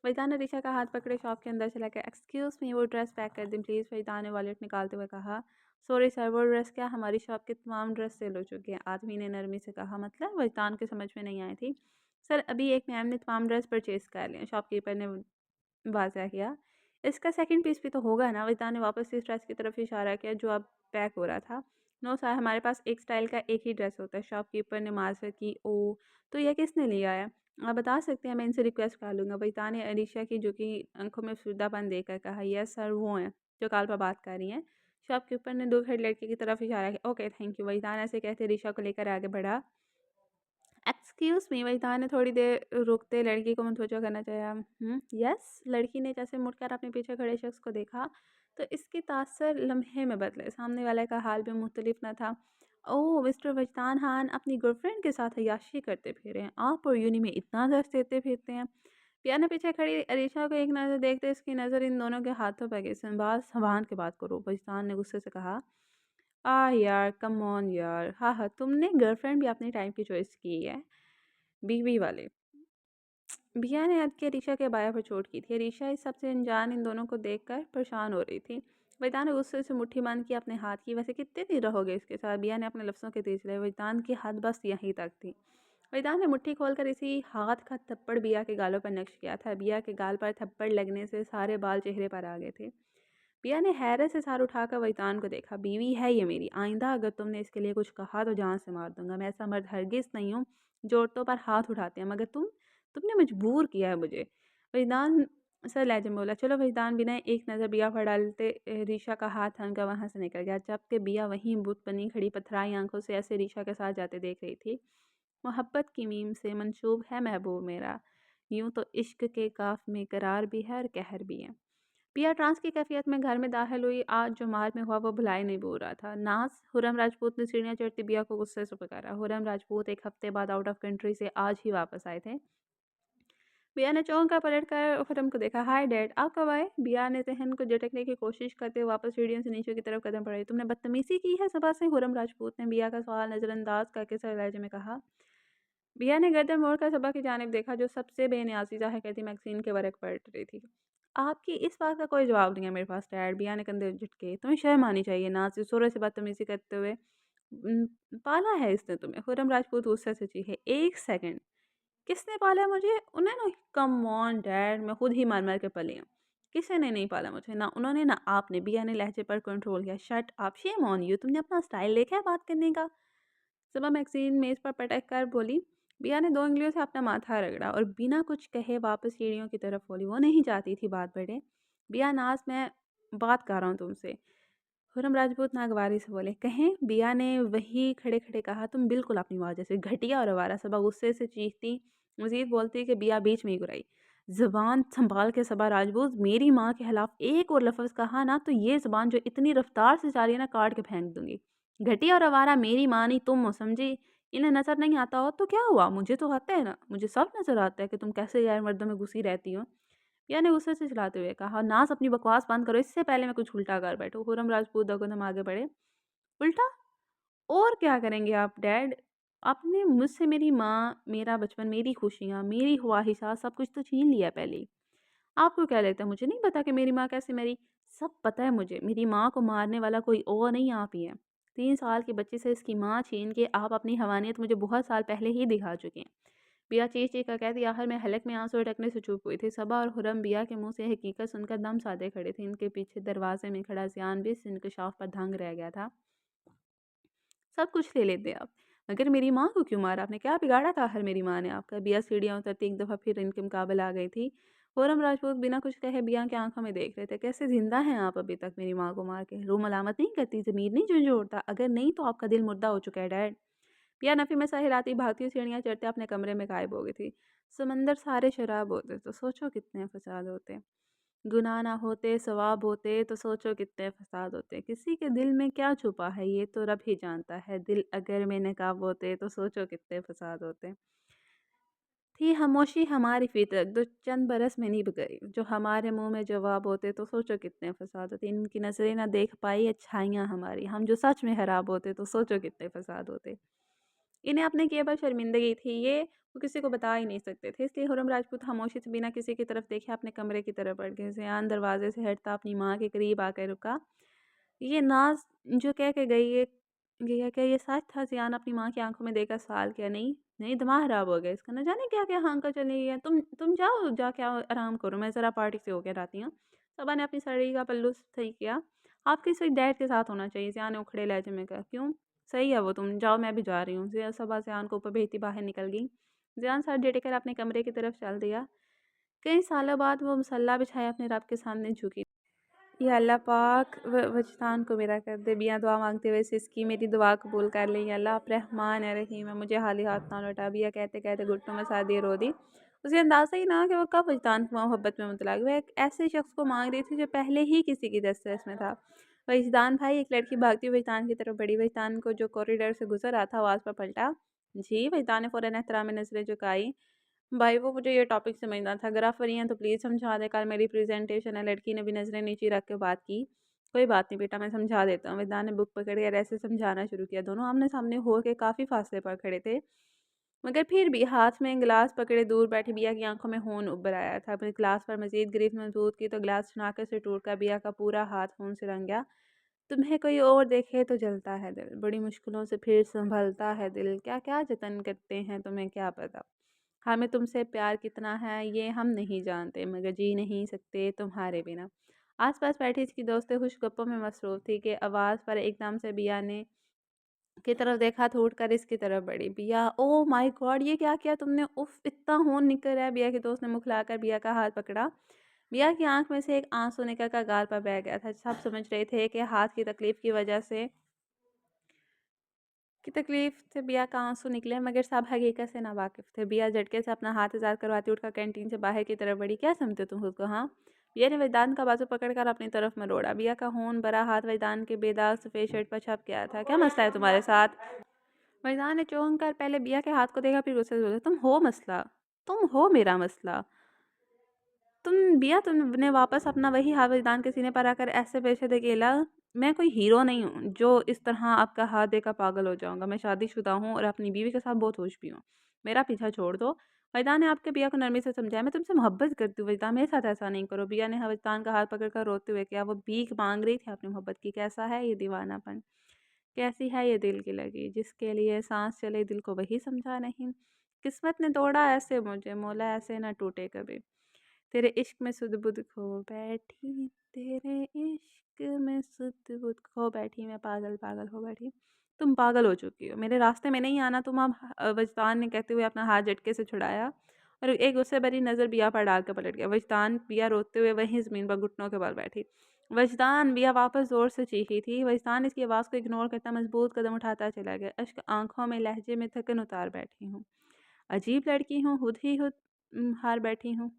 वजदान ने रिशा का हाथ पकड़े शॉप के अंदर चला गया। एक्सक्यूज़ मी, वो ड्रेस पैक कर दें प्लीज़। वजदान ने वॉलेट निकालते हुए कहा। सॉरी सर, वो ड्रेस क्या, हमारी शॉप के तमाम ड्रेस सेल हो चुके हैं। आदमी ने नरमी से कहा। मतलब? वजदान के समझ में नहीं आई थी। सर अभी एक मैम ने तमाम ड्रेस परचेज़ कर लिए, शॉपकीपर ने वाज़ह किया। इसका सेकंड पीस भी तो होगा ना। विद्या ने वापस से इस ड्रेस की तरफ इशारा किया जो अब पैक हो रहा था। नो सर, हमारे पास एक स्टाइल का एक ही ड्रेस होता है। शॉपकीपर ने मार्जर की। ओह! तो ये किसने लिया है? आप बता सकते हैं, मैं इनसे रिक्वेस्ट कर लूँगा। विद्या ने अलीशा की जो कि आँखों में सुर्दापन देखकर कहा, यस सर, वो हैं जो कॉल पर बात कर रही हैं। शॉपकीपर ने दूसरे लड़के की तरफ इशारा किया। Okay, thank you. विद्या ने ऐसे कहते अलीशा को लेकर आगे बढ़ा। एक्सक्यूज़ मी, वहीदा ने थोड़ी देर रुकते लड़की को मुतवज्जो करना चाहा। यस? लड़की ने जैसे मुड़कर अपने पीछे खड़े शख्स को देखा, तो इसके तासर लम्हे में बदले। सामने वाले का हाल भी मुख्तलिफ न था। ओह! मिस्टर वजदान खान अपनी गर्लफ्रेंड के साथ अय्याशी करते फिरे हैं। आप और यूनी में इतना दर्द देते फिरते हैं। पिया ने पीछे खड़ी अलीशा को एक नज़र देखते इसकी नज़र इन दोनों के हाथों पर गई। संभाल के बात करो, वजदान ने गुस्से से कहा। यार, कम ऑन यार। हाँ, हाँ, तुमने गर्लफ्रेंड भी अपने टाइम की चॉइस की है। बीवी वाले। भैया ने याद किया अरीशा के बाया पर चोट की थी। अरीशा इस सबसे अनजान इन दोनों को देखकर परेशान हो रही थी। वैदान ने गुस्से से मुट्ठी बांध की अपने हाथ की। वैसे कितने दिन रहोगे इसके साथ? भैया ने अपने लफ्ज़ों के तेज लिए। वैदान की हाथ बस यहीं तक थी। वैदान ने मुट्ठी खोलकर इसी हाथ का थप्पड़ बिया के गालों पर नक्श किया था। बिया के गाल पर थप्पड़ लगने से सारे बाल चेहरे पर आ गए थे। बिया ने हैरत से सर उठाकर वैदान को देखा। बीवी है ये मेरी। आइंदा अगर तुमने इसके लिए कुछ कहा तो जान से मार दूंगा। मैं ऐसा मर्द हरगिज़ नहीं हूँ जो औरतों पर हाथ उठाते हैं, मगर तुमने मजबूर किया है मुझे। वहीदान सर लहजे में बोला। चलो। वहीदान बिना एक नज़र बिया पर डालते रीशा का हाथ थामकर वहाँ से निकल गया, जबकि बिया वहीं बुत बनी खड़ी पथराई आंखों से ऐसे रीशा के साथ जाते देख रही थी। मोहब्बत की मीम से मंसूब है महबूब मेरा। यूं तो इश्क के काफ में करार भी है और कहर भी है। पिया ट्रांस की कैफियत में घर में दाखिल हुई। आज जो मार्ग में हुआ वो भुलाई नहीं भूल रहा था। नाज, हुरम राजपूत ने सीढ़ियाँ चढ़ती बिया को गुस्से से पुकारा। हुरम राजपूत एक हफ्ते बाद आउट ऑफ कंट्री से आज ही वापस आए थे। बिया ने चौंक कर पलट कर खुरम को देखा। हाय डैड, आप कब आए? बिया ने तहन को झटकने की कोशिश करते हुए वापस सीढ़ियों से नीचे की तरफ कदम बढ़ाई। तुमने बदतमीजी की है सुबह से? हुरम राजपूत ने बिया का सवाल नज़रअंदाज करके सर लहजे में कहा। बिया ने गर्दन मोड़कर सबा की जानिब देखा जो सबसे बेनियाजी ज़ाहिर करती मैगज़ीन के वर्क पलट रही थी। आपकी इस बात का कोई जवाब नहीं है मेरे पास डैड। बिया ने कंधे झटके। तुम्हें शर्म आनी चाहिए नाज़, ज़ोर से बदतमीज़ी करते हुए। पाला है इसने तुम्हें? खुर्रम राजपूत गुस्से से चीखे। एक सेकंड, किसने पाला है मुझे? उन्हें ना। कम ऑन डैड, मैं खुद ही मार मार के पली हूँ। किसी ने नहीं पाला मुझे, ना उन्होंने ना आपने। बिया ने लहजे पर कंट्रोल किया। Shut up, shame on you. तुमने अपना स्टाइल देखा है बात करने का? सुबह मैगजीन मेज़ पर पटक कर बोली। बिया ने 2 उँगलियों से अपना माथा रगड़ा और बिना कुछ कहे वापस सीढ़ियों की तरफ बोली। वो नहीं चाहती थी बात बढ़े। बिया नाज़, मैं बात कर रहा हूँ तुमसे। खुर्रम राजपूत नागवारी से बोले। कहें? बिया ने वही खड़े-खड़े कहा। तुम बिल्कुल अपनी माँ जैसे घटिया और आवारा। सबा गुस्से से चीखती, मज़ीद बोलती कि बिया बीच में ही घुराई। ज़ुबान सँभाल के सबा राजपूत, मेरी माँ के खिलाफ एक और लफ़्ज़ कहा ना तो ये ज़ुबान जो इतनी रफ़्तार से जा रही है ना काट के फेंक दूँगी। घटिया और आवारा मेरी माँ नहीं तुम हो, समझी? इन्हें नज़र नहीं आता हो तो क्या हुआ? मुझे तो आता है ना। मुझे सब नज़र आता है कि तुम कैसे गैर मर्दों में घुसी रहती हो। पिया ने गुस्से से चिल्लाते हुए कहा। नाज़, अपनी बकवास बंद करो, इससे पहले मैं कुछ उल्टा कर बैठूँ। खुर्रम राजपूत दगोदम आगे बढ़े। उल्टा? और क्या करेंगे आप डैड? आपने मुझसे मेरी माँ, मेरा बचपन, मेरी खुशियाँ, मेरी ख्वाहिशात सब कुछ तो छीन लिया पहले ही। आपको क्या लगता है मुझे नहीं पता कि मेरी माँ कैसे मरी? सब पता है मुझे। मेरी माँ को मारने वाला कोई और नहीं, आप ही हैं। 3 साल के बच्चे से इसकी माँ छीन के आप अपनी हवानियत मुझे बहुत साल पहले ही दिखा चुके हैं। बिया चीख-चीख कर कहती। आखिर में हलक में आँसू अटकने से चुप हुई थी। सबा और खुर्रम बिया के मुँह से हकीकत सुनकर दम साधे खड़े थे। इनके पीछे दरवाज़े में खड़ा ज़ियान भी इस इंकशाफ पर दंग रह गया था। सब कुछ ले लेते आप, मगर मेरी माँ को क्यों मारा आपने? क्या बिगाड़ा था आखिर मेरी माँ ने आपका? बिया सीढ़ियाँ उतरती एक दफ़ा फिर इनके मुकाबले आ गई थी। खुर्रम राजपूत बिना कुछ कहे बिया की आँखों में देख रहे थे। कैसे ज़िंदा हैं आप अभी तक मेरी माँ को मार के? रूह मलामत नहीं करती, ज़मीर नहीं झंझोड़ता? अगर नहीं तो आपका दिल मुर्दा हो चुका है डैड। पिया नफ़ी में सर हिलाती भागती हुई सीढ़ियाँ चढ़ते अपने कमरे में गायब हो गई थी। समंदर सारे शराब होते तो सोचो कितने फ़साद होते। गुनाह ना होते, सवाब होते तो सोचो कितने फ़साद होते। किसी के दिल में क्या छुपा है ये तो रब ही जानता है। दिल अगर में नकाब होते तो सोचो कितने फ़साद होते। थी खामोशी हमारी फितरत जो चंद बरस में निभ गई। जो हमारे मुँह में जवाब होते तो सोचो कितने फ़साद होते। इनकी नज़रें ना देख पाई अच्छाइयाँ हमारी। हम जो सच में खराब होते तो सोचो कितने फ़साद होते। इन्हें अपने किए पर शर्मिंदगी थी, ये वो किसी को बता ही नहीं सकते थे। इसलिए खुर्रम राजपूत खामोशी से बिना किसी की तरफ देखे अपने कमरे की तरफ बढ़ गए। ज़ियान दरवाज़े से हटता अपनी माँ के करीब आकर रुका। ये नाज़ जो कह के गई है गया, क्या ये सच था? ज़ियान अपनी माँ की आँखों में देखकर सवाल किया। नहीं, नहीं, दिमाग खराब हो गया इसका। न जाने क्या-क्या हाँका चली है। तुम जाओ, जाके आओ, आराम करो, मैं ज़रा पार्टी से होकर आती हूँ। सबा ने अपनी साड़ी का पल्लू सही किया। आपके सिर्फ डैड के साथ होना चाहिए, ज़िया ने उखड़े लहजे में कहा। क्यों? सही है वो, तुम जाओ मैं भी जा रही हूँ। ज़िया सबा ज़ियान को ऊपर भेजती बाहर निकल गई। ज़ियान सर टेक कर अपने कमरे की तरफ चल दिया। कई सालों बाद वो मुसल्ला बिछाए अपने रब के सामने झुकी। या अल्लाह पाक वजदान को मेरा कर दे, बिया दुआ मांगते हुए सिसकी, मेरी दुआ कबूल कर ले। या अल्लाह आप रहमान है रहीम है, मुझे हाली हाथ ना लौटा। बिया कहते कहते घुटनों में साथ दिए रो दी। उसे अंदाज़ा ही ना कि वो कब वजदान की मोहब्बत में मुतला गई। वह एक ऐसे शख्स को मांग रही थी जो पहले ही किसी की दस्तरस में था। वजदान भाई, एक लड़की भागती हुई वजदान की तरफ बढ़ी। वजदान को जो कॉरिडोर से गुजर रहा था आवाज़ पर पलटा। जी, वजदान ने फ़ौरन एहतराम में नज़रें झुकाई। भाई वो मुझे ये टॉपिक समझना था, अगर आप फ्री हैं तो प्लीज़ समझा दें, कल मेरी प्रेजेंटेशन है। लड़की ने भी नज़रें नीचे रख के बात की। कोई बात नहीं बेटा, मैं समझा देता हूँ। विद्या ने बुक पकड़ कर ऐसे समझाना शुरू किया। दोनों आमने सामने हो के काफ़ी फासले पर खड़े थे, मगर फिर भी हाथ में गिलास पकड़े दूर बैठी बिया की आंखों में खून उभर आया था। अपने गिलास पर मजीद गिरफ्त मजबूत की तो गिलास छनाके से टूटकर बिया का पूरा हाथ खून से रंग गया। तुम्हें कोई और देखे तो जलता है दिल, बड़ी मुश्किलों से फिर संभलता है दिल, क्या क्या जतन करते हैं तुम्हें क्या पता। हमें तुमसे प्यार कितना है ये हम नहीं जानते, मगर जी नहीं सकते तुम्हारे बिना। आसपास बैठी इसकी दोस्तें खुश गप्पों में मसरूफ थी कि आवाज़ पर एकदम से बिया ने की तरफ देखा तो उठकर इसकी तरफ बढ़ी। बिया, ओह माय गॉड, ये क्या किया तुमने? उफ, इतना खून निकल रहा है। बिया के दोस्त ने मुख लाकर बिया का हाथ पकड़ा। बिया की आंख में से एक आंसू निकल कर गाल पर बह गया था। सब समझ रहे थे कि हाथ की तकलीफ की वजह से बिया का आंसू निकले, मगर सब हकीकत से नावाकिफ़ थे। बिया झटके से अपना हाथ आज़ाद करवाती उठकर कैंटीन से बाहर की तरफ बढ़ी। क्या समझते तुम खुद को, हाँ? बिया ने वजदान का बाजू पकड़कर अपनी तरफ मरोड़ा। बिया का खून भरा हाथ वजदान के बेदाग सफ़ेद शर्ट पर छप गया था। क्या मसला है तुम्हारे साथ? वजदान ने चौंक कर पहले बिया के हाथ को देखा, फिर गुस्से से बोला, तुम हो मसला, तुम हो मेरा मसला। तुमने वापस अपना वही हाथ वजदान के सीने पर आकर ऐसे बेशद अकेला। मैं कोई हीरो नहीं हूँ जो इस तरह आपका हाथ देकर पागल हो जाऊंगा। मैं शादीशुदा हूँ और अपनी बीवी के साथ बहुत खुश भी हूँ। मेरा पीछा छोड़ दो। वजदान ने आपके बिया को नरमी से समझाया, मैं तुमसे मोहब्बत करती हूँ वजदान, मेरे साथ ऐसा नहीं करो। बिया ने वजदान का हाथ पकड़कर रोते हुए किया। वो भीख मांग रही थी अपनी मोहब्बत की। कैसा है ये दीवानापन, कैसी है ये दिल की लगी, जिसके लिए सांस चले दिल को वही समझा नहीं। किस्मत ने तोड़ा ऐसे मुझे, मौला ऐसे ना टूटे कभी। तेरे इश्क में सुध-बुध खो बैठी, तेरे इश्क में सुध-बुध खो बैठी, मैं पागल पागल हो बैठी। तुम पागल हो चुकी हो, मेरे रास्ते में नहीं आना तुम अब। वजदान ने कहते हुए अपना हाथ झटके से छुड़ाया और एक गुस्से भरी नज़र बिया पर डाल कर पलट गया। वजदान, बिया रोते हुए वहीं ज़मीन पर घुटनों के बल बैठी। वजदान, बिया वापस ज़ोर से चीखी थी। वजदान इसकी आवाज़ को इग्नोर करता मजबूत कदम उठाता चला गया। अश्क आंखों में, लहजे में थकन उतार बैठी हूँ। अजीब लड़की हूँ, हार बैठी हूँ,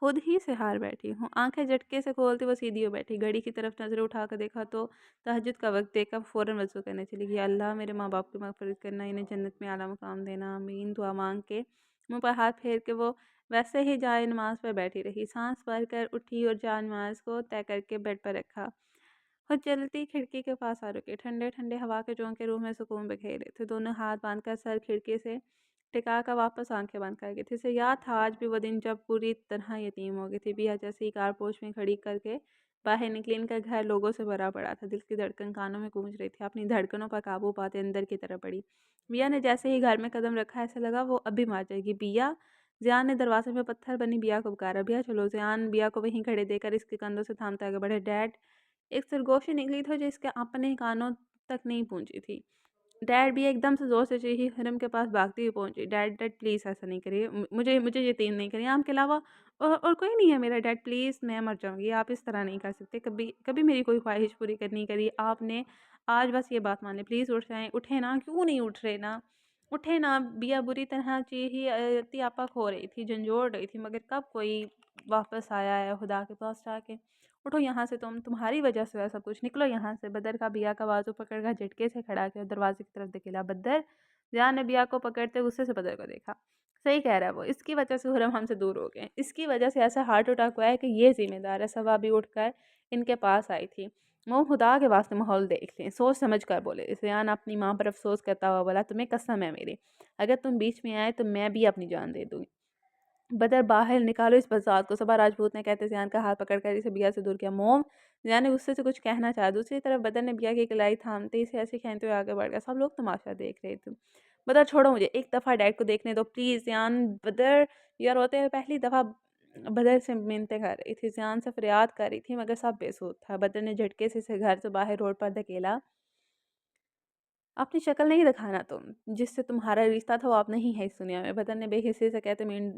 खुद ही से हार बैठी हूँ। आंखें झटके से खोलते वो सीधी हो बैठी। घड़ी की तरफ नज़रें उठाकर देखा तो तहज्जुद का वक्त देखकर फ़ौरन वज़ू करने चली गई। अल्लाह मेरे माँ बाप की मग़फ़िरत करना, इन्हें जन्नत में आला मुक़ाम देना, आमीन। दुआ मांग के मुँह पर हाथ फेर के वो वैसे ही जाए नमाज़ पर बैठी रही। सांस भर कर उठी और जाए नमाज़ को तय करके बेड पर रखा। खुद चलती खिड़की के पास आ रुकी। ठंडे ठंडे हवा के झोंके रूह में सुकून बिखेरे थे। दोनों हाथ बांधकर सर खिड़की से टिका कर वापस आंखें बंद कर गई थी। इसे याद था आज भी वो दिन जब पूरी तरह यतीम हो गई थी। बिया जैसे ही कारपोश में खड़ी करके बाहर निकली, इनका घर लोगों से भरा पड़ा था। दिल की धड़कन कानों में गूंज रही थी। अपनी धड़कनों पर काबू पाते अंदर की तरफ बढ़ी। बिया ने जैसे ही घर में कदम रखा, ऐसे लगा वो अभी मार जाएगी। बिया, जियान ने दरवाजे में पत्थर बनी बिया को पुकारा। बिया चलो। जियान बिया को वहीं खड़े देकर इसके कंधों से थामते आगे बढ़े। डैड, एक सरगोशी निकली थी जो इसके अपने कानों तक नहीं पहुंची थी। डैड भी एकदम से ज़ोर से चीखी, हिरम के पास भागती हुई पहुंची। डैड, डैड प्लीज़ ऐसा नहीं करिए, मुझे मुझे यकीन नहीं करिए, आपके अलावा और कोई नहीं है मेरा। डैड प्लीज़, मैं मर जाऊंगी, आप इस तरह नहीं कर सकते। कभी कभी मेरी कोई ख्वाहिश पूरी करनी करी आपने, आज बस ये बात मान लें। प्लीज़ उठ जाएं। उठे ना, क्यों नहीं उठ रहे ना, उठे ना। बिया बुरी तरह चीखी, आपा खो रही थी, झंझोड़ रही थी, मगर कब कोई वापस आया है खुदा के पास जाके। उठो यहाँ से, तुम्हारी वजह से हुआ सब कुछ, निकलो यहाँ से। बदर का बिया का बाजू पकड़कर झटके से खड़ा किया, दरवाजे की तरफ धकेला। बदर, जियान ने बिया को पकड़ते गुस्से से बदर को देखा। सही कह रहा है वो, इसकी वजह से हुरम हमसे दूर हो गए, इसकी वजह से ऐसा हार्ट अटैक हुआ है कि ये जिम्मेदार है। सवा भी उठकर इनके पास आई थी। वो खुदा के वास्ते माहौल देख लें, सोच समझ कर बोले। जियान अपनी माँ पर अफसोस करता हुआ बोला, तुम्हें कसम है मेरी, अगर तुम बीच में आए तो मैं भी अपनी जान दे दूंगी। बदर, बाहर निकालो इस बसात को। सबा राजपूत ने कहते जियान का हाथ पकड़कर इसे बिया से दूर किया। मोम, जियान ने गुस्से से कुछ कहना चाहा। दूसरी तरफ बदर ने बिया की कलाई थामते इसे ऐसे खींचते हुए आगे बढ़ गया। सब लोग तमाशा देख रहे थे। बदर छोड़ो मुझे, एक दफ़ा डैड को देखने दो प्लीज़। जियान, बदर, या रोते हुए पहली दफ़ा बदर से मिन्नतें कर रही थी, जान से फ़रियाद कर रही थी, मगर सब बेसुध था। बदर ने झटके से इसे घर से बाहर रोड पर धकेला। अपनी शक्ल नहीं दिखाना तुम, जिससे तुम्हारा रिश्ता था वो अब नहीं है इस दुनिया में। बदर ने बेहिस्से से कहते मेन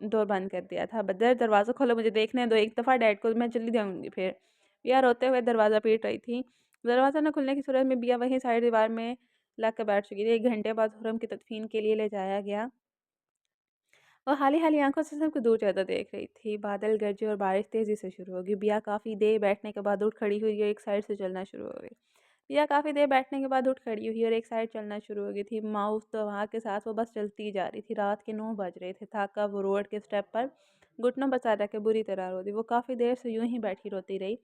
डोर बंद कर दिया था। बदर, दरवाज़ा खोलो, मुझे देखने दो एक दफ़ा डैड को, मैं चली जाऊँगी फिर। बिया रोते हुए दरवाज़ा पीट रही थी। दरवाज़ा न खुलने की सूरत में बिया वहीं साइड दीवार में लग कर बैठ चुकी थी। 1 घंटे बाद हुरम की तदफीन के लिए ले जाया गया। वो हाली-हाली आँखों से सबको दूर जाता देख रही थी। बादल गरजे और बारिश तेज़ी से शुरू हो गई। बिया काफ़ी देर बैठने के बाद उठ खड़ी हुई और एक साइड से चलना शुरू हो गई। बिया काफ़ी देर बैठने के बाद उठ खड़ी हुई और एक साइड चलना शुरू हो गई थी। माउथ दबा के साथ वो बस चलती जा रही थी। रात के 9 बज रहे थे। थक-कर वो रोड के स्टेप पर घुटनों बचा रख के बुरी तरह रो दी। वो काफ़ी देर से यूँ ही बैठी रोती रही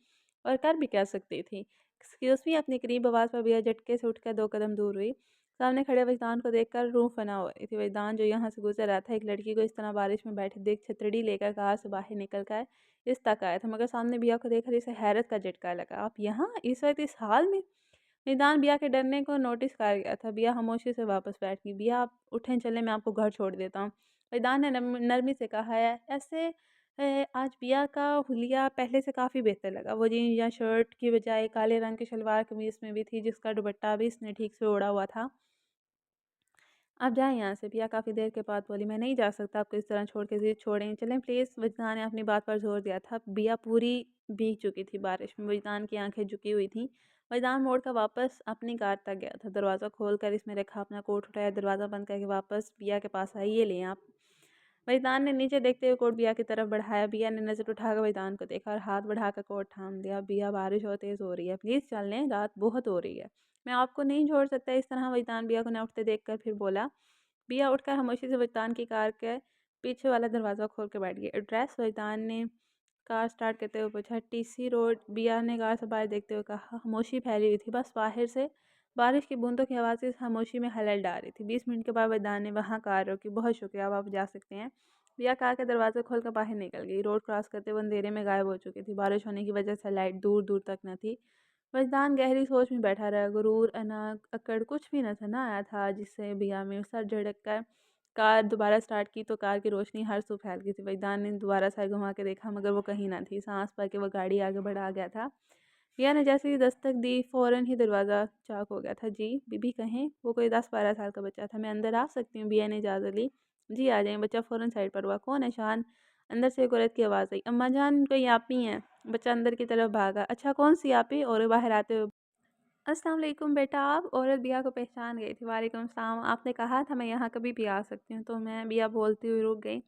और कर भी क्या सकती थी। एक्सक्यूज़ मी, अपनी करीब आवाज़ पर बिया झटके से उठकर 2 कदम दूर हुई। सामने खड़े वजदान को देखकर रूह फना हो रही थी। वजदान जो यहाँ से गुजर रहा था, एक लड़की को इस तरह बारिश में बैठी देख छतड़ी लेकर कार से बाहर निकल कर इस तक आया था, मगर सामने बिया को देखकर इसे हैरत का झटका लगा। आप यहाँ इस वक्त इस हाल में? वजदान बिया के डरने को नोटिस कर गया था। बिया खामोशी से वापस बैठ गई। बिया, आप उठें, चलें, मैं आपको घर छोड़ देता हूँ। वजदान ने नरमी से कहा है। ऐसे आज बिया का हुलिया पहले से काफ़ी बेहतर लगा। वो जीन्स या शर्ट की बजाय काले रंग की शलवार कमीज में भी थी, जिसका दुपट्टा भी इसने ठीक से ओढ़ा हुआ था। आप जाएँ यहाँ से। बिया काफ़ी देर के बाद बोली, मैं नहीं जा सकता आपको इस तरह छोड़ के, ज़िद छोड़ें, चलें प्लीज़। वजदान ने अपनी बात पर ज़ोर दिया था। बिया पूरी भीग चुकी थी बारिश में। वजदान की आंखें झुकी हुई थीं। वजदान मोड़ कर वापस अपनी कार तक गया था। दरवाज़ा खोल कर इसमें रखा अपना कोट उठाया, दरवाज़ा बंद करके वापस बिया के पास आई। ये लें आप। वजदान ने नीचे देखते हुए कोट बिया की तरफ बढ़ाया। बिया ने नज़र उठाकर वजदान को देखा और हाथ बढ़ाकर कोट थाम दिया। बिया, बारिश और तेज़ हो रही है, प्लीज़ चल लें, रात बहुत हो रही है। मैं आपको नहीं छोड़ सकता इस तरह। वजदान बिया को न उठते देखकर फिर बोला। बिया उठकर खामोशी से वजदान की कार के पीछे वाला दरवाज़ा खोल के बैठ गई। एड्रेस? वजदान ने कार स्टार्ट करते हुए पूछा। TC road. बिया ने कार से बाहर देखते हुए कहा। खामोशी फैली हुई थी, बस बाहर से बारिश की बूंदों की आवाज़ इस खामोशी में खलल डाल रही थी। 20 मिनट के बाद वजदान ने वहाँ कार रोकी। बहुत शुक्रिया, अब आप जा सकते हैं। बिया कार के दरवाजे खोलकर बाहर निकल गई। रोड क्रॉस करते हुए अंधेरे में गायब हो चुकी थी। बारिश होने की वजह से लाइट दूर दूर तक न थी। वजदान गहरी सोच में बैठा रहा। गुरूर, अनाक, अकड़ कुछ भी नजर न आया था, जिससे बिया में सर झटक कर कार दोबारा स्टार्ट की तो कार की रोशनी हर सू फैल गई थी। वजदान ने दोबारा सर घुमा के देखा, मगर वो कहीं ना थी। सांस भर के वो गाड़ी आगे बढ़ा गया था। बिया ने जैसे ही दस्तक दी, फ़ौरन ही दरवाज़ा चाक हो गया था। जी बीबी कहें। वो कोई 10-12 साल का बच्चा था। मैं अंदर आ सकती हूँ? बिया ने इजाज़त ली। जी आ जाएँ। बच्चा फ़ौरन साइड पर हुआ। कौन है? शान। अंदर से एक औरत की आवाज़ आई। अम्मा जान, कोई आप ही हैं? बच्चा अंदर की तरफ भागा। अच्छा, कौन सी आप ही? और बाहर आते हुए अस्सलाम वालेकुम बेटा। आप? औरत बिया को पहचान गई थी। वालेकुम सलाम। आपने कहा था मैं यहाँ कभी भी आ सकती हूँ, तो मैं, बिया बोलती हुई रुक गई।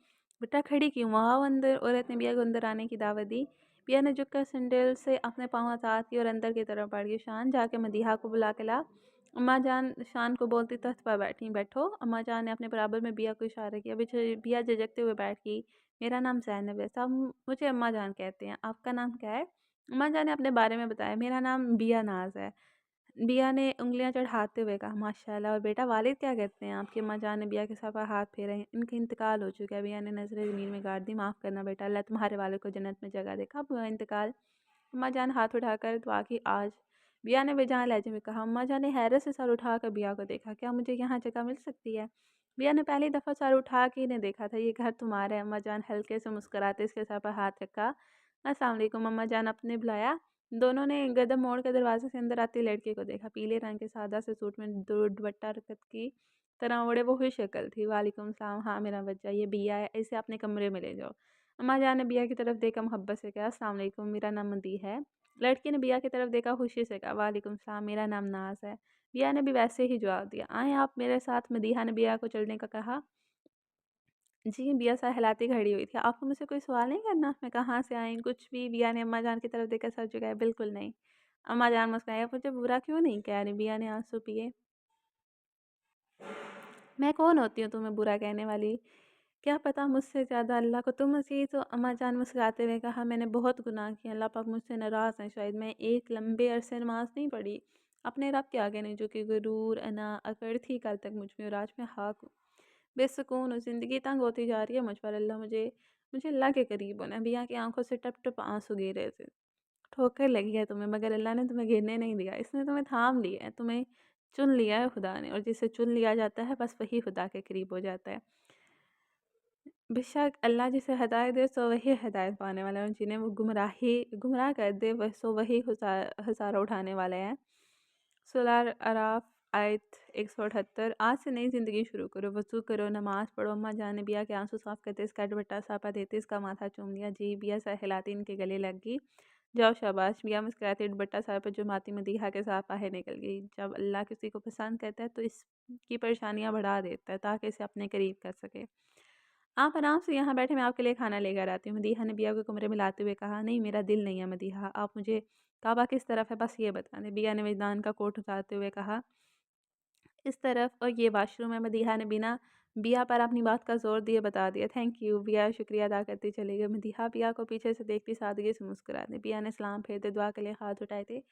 बेटा खड़ी क्यों? आओ अंदर। औरत ने बिया को अंदर आने की दावत दी। बिया ने झुककर सैंडल से अपने पाँव आज़ाद किए और अंदर की तरफ बढ़ गई। शान, जाके मदीहा को बुला के ला। अम्मा जान शान को बोलती तख्त पर बैठी। बैठो। अम्मा जान ने अपने बराबर में बिया को इशारा किया। बिया झिझकते हुए बैठ गई। मेरा नाम ज़ैनब है, सब मुझे अम्मा जान कहते हैं। आपका नाम क्या है? अम्मा जान ने अपने बारे में बताया। मेरा नाम बिया नाज है। बिया ने उँगलियां चढ़ाते हुए कहा। माशाल्लाह। और बेटा, वालिद क्या कहते हैं आपके? अम्मा जान ने बिया के सर पर हाथ फेरे। इनका इंतकाल हो चुका है। बिया ने नज़रें ज़मीन में गाड़ दी। माफ़ करना बेटा, अल्लाह तुम्हारे वालिद को जन्नत में जगह दे। कब हुआ इंतकाल? अम्मा जान हाथ उठाकर दुआ की। आज। बिया ने बेजान लहजे में कहा। अम्मा जान ने हैरत से सर उठाकर बिया को देखा। क्या मुझे यहाँ जगह मिल सकती है? बिया ने पहली दफ़ा सर उठा के इन्हें देखा था। ये घर तुम्हारा है। अम्मा जान हल्के से मुस्कुराते इसके सर पर हाथ रखा। अस्सलाम वालेकुम। अम्मा जान अपने बुलाया। दोनों ने कदम मोड़ कर दरवाजे से अंदर आती लड़की को देखा। पीले रंग के सादा से सूट में दुपट्टा रकत की तरह ओढ़े वो हुई शक्ल थी। वालेकुम सलाम। हाँ मेरा बच्चा, ये बिया है, इसे अपने कमरे में ले जाओ। अम्मा जान ने बिया की तरफ देखा, मोहब्बत से कहा। अस्सलाम वालेकुम, मेरा नाम मदी है। लड़की ने बिया की तरफ देखा, खुशी से कहा। वालेकुम सलाम, मेरा नाम नाज है। बिया ने भी वैसे ही जवाब दिया। आए आप मेरे साथ। मदीहा ने बिया को चलने का कहा। जी, बिया सहलाती खड़ी हुई थी। आपको मुझसे कोई सवाल नहीं करना? मैं कहाँ से आई? कुछ भी। बिया ने अम्मा जान की तरफ देखकर सर झुकाया। बिल्कुल नहीं। अम्मा जान मुस्कुराई। आप मुझे बुरा क्यों नहीं कह रही? बिया ने आंसू पिए। मैं कौन होती हूँ तुम्हें बुरा कहने वाली? क्या पता मुझसे ज़्यादा अल्लाह को तुम हँसी। तो अम्मा जान मुस्कुराते हुए कहा। मैंने बहुत गुनाह किए, अल्लाह पाक मुझसे नाराज़ हैं। शायद मैं एक लंबे अरसे नमाज नहीं पढ़ी, अपने रब के आगे नहीं झुकी। गुरूर, अना, अकड़ थी कल तक मुझ में, और आज मैं खाक हूँ, बेसुकून हूँ। ज़िंदगी तंग होती जा रही है मुझ पर। अल्लाह मुझे मुझे अल्लाह के करीब होना है। बिया की आंखों से टप टप आंसू गिर रहे थे। ठोकर लगी है तुम्हें, मगर अल्लाह ने तुम्हें गिरने नहीं दिया। इसने तुम्हें थाम लिया है, तुम्हें चुन लिया है खुदा ने, और जिसे चुन लिया जाता है बस वही खुदा के करीब हो जाता है। बेशक अल्लाह जिसे हिदायत दे सो वही हिदायत पाने वाला है, और जिन्हें वो गुमराह कर दे वह सो वही हसारा उठाने वाले हैं। सूरह अराफ आयत 178। आज से नई ज़िंदगी शुरू करो, वज़ू करो, नमाज़ पढ़ो। अम्मा जान ने बिया के आंसू साफ़ करते इसका दुपट्टा सापा देते इसका माथा चूम लिया। जी बिया सर हिलाती इनके गले लग गई। जाओ शाबाश। बिया मुस्कुराते दुपट्टा सर पर जुमाती मदीहा के साथ बाहर निकल गई। जब अल्लाह किसी को पसंद करता है तो इसकी परेशानियाँ बढ़ा देता है ताकि इसे अपने करीब कर सके। आप आराम से यहाँ बैठे, मैं आपके लिए खाना लेकर आती हूँ। मदीहा ने बिया को कमरे में लाते हुए कहा, नहीं मेरा दिल नहीं है मदीहा, आप मुझे काबा किस तरफ है बस ये बता दें। बिया ने विजदान का कोट उतारते हुए कहा, इस तरफ, और ये वॉशरूम है। मदीहा ने बिना बिया पर अपनी बात का ज़ोर दिए बता दिया। Thank you. बिया शुक्रिया अदा करती चली गई। मदीहा बिया को पीछे से देखती सादगी से मुस्कुरा दी। बिया ने सलाम फेरते दुआ के लिए हाथ उठाए थे।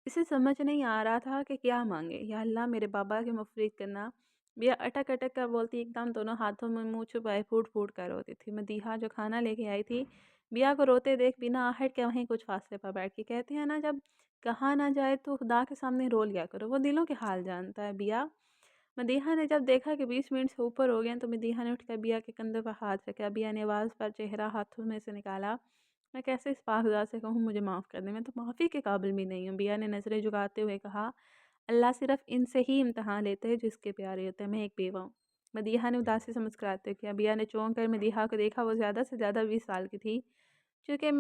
इसे समझ नहीं आ रहा था कि क्या मांगे। या अल्लाह मेरे बाबा की मफ़रत करना। बिया अटक अटक कर बोलती, एकदम दोनों हाथों में मुंह छुपाए फूट फूट कर रोती थी। मदीहा जो खाना लेके आई थी बिया को रोते देख बिना आहट के वहीं कुछ फासले पर बैठ के कहती है ना, जब कहा ना जाए तो खुदा के सामने रो लिया करो, वो दिलों के हाल जानता है। बिया, मदीहा ने जब देखा कि 20 मिनट से ऊपर हो गए हैं तो मदीहा ने उठकर बिया के कंधे पर हाथ रखा। बिया ने आवाज़ पर चेहरा हाथों में से निकाला, मैं कैसे इस पाकज़ात से कहूँ मुझे माफ़ कर दे, मैं तो माफ़ी के काबिल भी नहीं हूँ। बिया ने नज़रें झुकाते हुए कहा, अल्लाह सिर्फ इनसे ही इम्तहान लेते हैं जिसके प्यारे होते हैं, मैं एक बेवा हूँ। मदीहा ने उदासी से मुस्कुराते किया। बिया ने चौंक कर मदीहा को देखा। वो ज़्यादा से ज़्यादा 20 साल की थी। चूँकि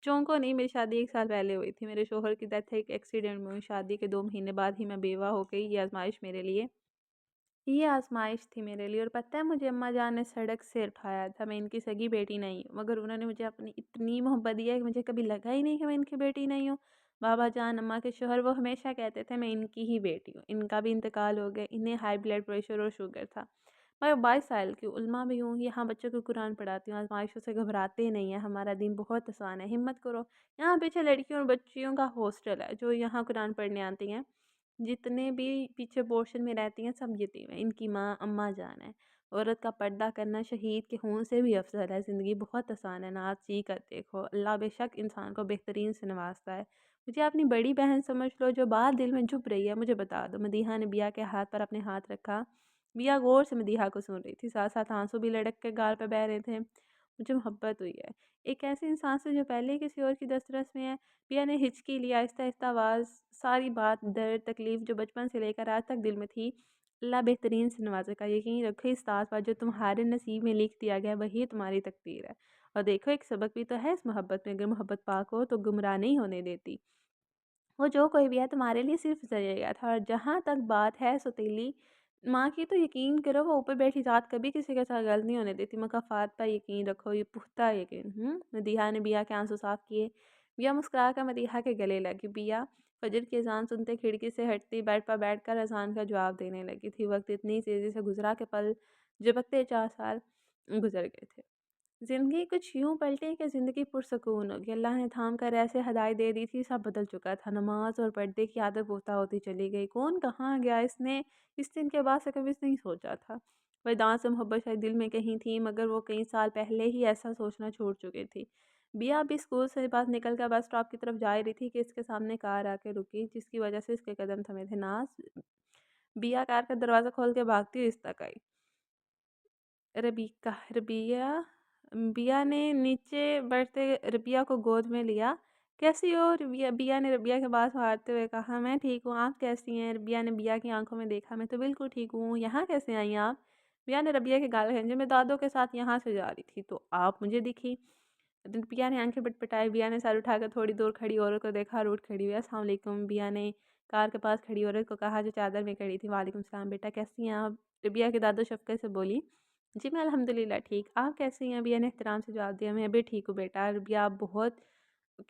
चौंको नहीं, मेरी शादी 1 साल पहले हुई थी। मेरे शोहर की डेथ एक एक्सीडेंट में हुई। शादी के 2 महीने बाद ही मैं बेवा हो गई। ये आज़माइश थी मेरे लिए। और पता है, मुझे अम्मा जान ने सड़क से उठाया था। मैं इनकी सगी बेटी नहीं हूँ, मगर उन्होंने मुझे अपनी इतनी मोहब्बत दी है कि मुझे कभी लगा ही नहीं कि मैं इनकी बेटी नहीं हूँ। बाबा जान अम्मा के शोहर वो हमेशा कहते थे मैं इनकी ही बेटी हूँ। इनका भी इंतकाल हो गया। इन्हें हाई ब्लड प्रेशर और शुगर था। मैं 22 साल की उल्मा भी हूँ। यहाँ बच्चों को कुरान पढ़ाती हूँ। आज़माइशों से घबराते ही नहीं है। हमारा दिन बहुत आसान है, हिम्मत करो। यहाँ पीछे लड़कियों और बच्चियों का हॉस्टल है जो यहाँ कुरान पढ़ने आती हैं। जितने भी पीछे पोर्शन में रहती हैं सब यतीम हैं। इनकी माँ अम्मा जान है। औरत का पर्दा करना शहीद के खून से भी अफजल है। ज़िंदगी बहुत आसान है, नाज जी कर देखो। अल्लाह बेशक इंसान को बेहतरीन से नवाजता है। मुझे अपनी बड़ी बहन समझ लो, जो बात दिल में चुप रही है मुझे बता दो। मदीहा ने बिया के हाथ पर अपने हाथ रखा। बिया गौर से मदीहा को सुन रही थी, साथ साथ आंसू भी लड़क के गाल पर बह रहे थे। मुझे मोहब्बत हुई है एक ऐसे इंसान से जो पहले ही किसी और की दस्तरस में है। पिया ने हिचकी लिया। आहिस्ता-आहिस्ता आवाज़, सारी बात, दर्द, तकलीफ़ जो बचपन से लेकर आज तक दिल में थी, अल्लाह बेहतरीन से नवाज़ेगा। यकीन रखो इस साथ बात जो तुम्हारे नसीब में लिख दिया गया है वही तुम्हारी तकदीर है। और देखो एक सबक भी तो है इस मोहब्बत में, अगर मोहब्बत पाक हो तो गुमराह नहीं होने देती। वो जो कोई भी है तुम्हारे लिए सिर्फ़ ज़रिया था। और जहाँ तक बात है सौतेली माँ की, तो यकीन करो वो ऊपर बैठी ज़ात कभी किसी के साथ गलत नहीं होने देती। मकाफ़ात पर यकीन रखो, ये पुख्ता यकीन। मदीहा ने बिया के आंसू साफ़ किए। बिया मुस्कुरा कर मदीहा के गले लगी। बिया फजर की अज़ान सुनते खिड़की से हटती बेड पर बैठकर अज़ान का जवाब देने लगी थी। वक्त इतनी तेज़ी से गुजरा के पल झपकते 4 साल गुजर गए थे। ज़िंदगी कुछ यूँ पलटी कि ज़िंदगी पुरसकून होगी। अल्लाह ने थाम कर ऐसे हदायत दे दी थी, सब बदल चुका था। नमाज़ और पर्दे की आदत पोता होती चली गई। कौन कहाँ गया, इसने इस दिन के बाद से कभी नहीं सोचा था। वेदांत से मोहब्बत शायद दिल में कहीं थी, मगर वो कई साल पहले ही ऐसा सोचना छोड़ चुकी थी। बिया अभी स्कूल से बाद निकल कर बस स्टॉप की तरफ जा रही थी कि इसके सामने कार आके रुकी, जिसकी वजह से इसके कदम थमे थे। नाज, बिया कार का दरवाज़ा खोल के भागती हुई इस तक आई। रबीका रबिया बिया ने नीचे बढ़ते रबिया को गोद में लिया। कैसी हो रबिया? बिया ने रबिया के पास मारते हुए कहा, मैं ठीक हूँ, आप कैसी हैं? रबिया ने बिया की आंखों में देखा। मैं तो बिल्कुल ठीक हूँ, यहाँ कैसे आई आप? बिया ने रबिया के गाल खींचे। मैं दादों के साथ यहाँ से जा रही थी तो आप मुझे दिखी। बिया ने आंखें पटपटाई। बिया ने सर उठाकर थोड़ी दूर खड़ी औरत को देखा। रूठ खड़ी हुई। अस्सलाम वालेकुम। बिया ने कार के पास खड़ी औरत को कहा जो चादर में खड़ी थी। वालेकुम सलाम बेटा, कैसी हैं आप? रबिया के दादो शफ़क़त से बोली, जी मैं अल्हम्दुलिल्लाह ठीक, आप कैसी हैं? बिया ने एहतराम से जवाब दिया, मैं भी ठीक हूँ बेटा। रबिया आप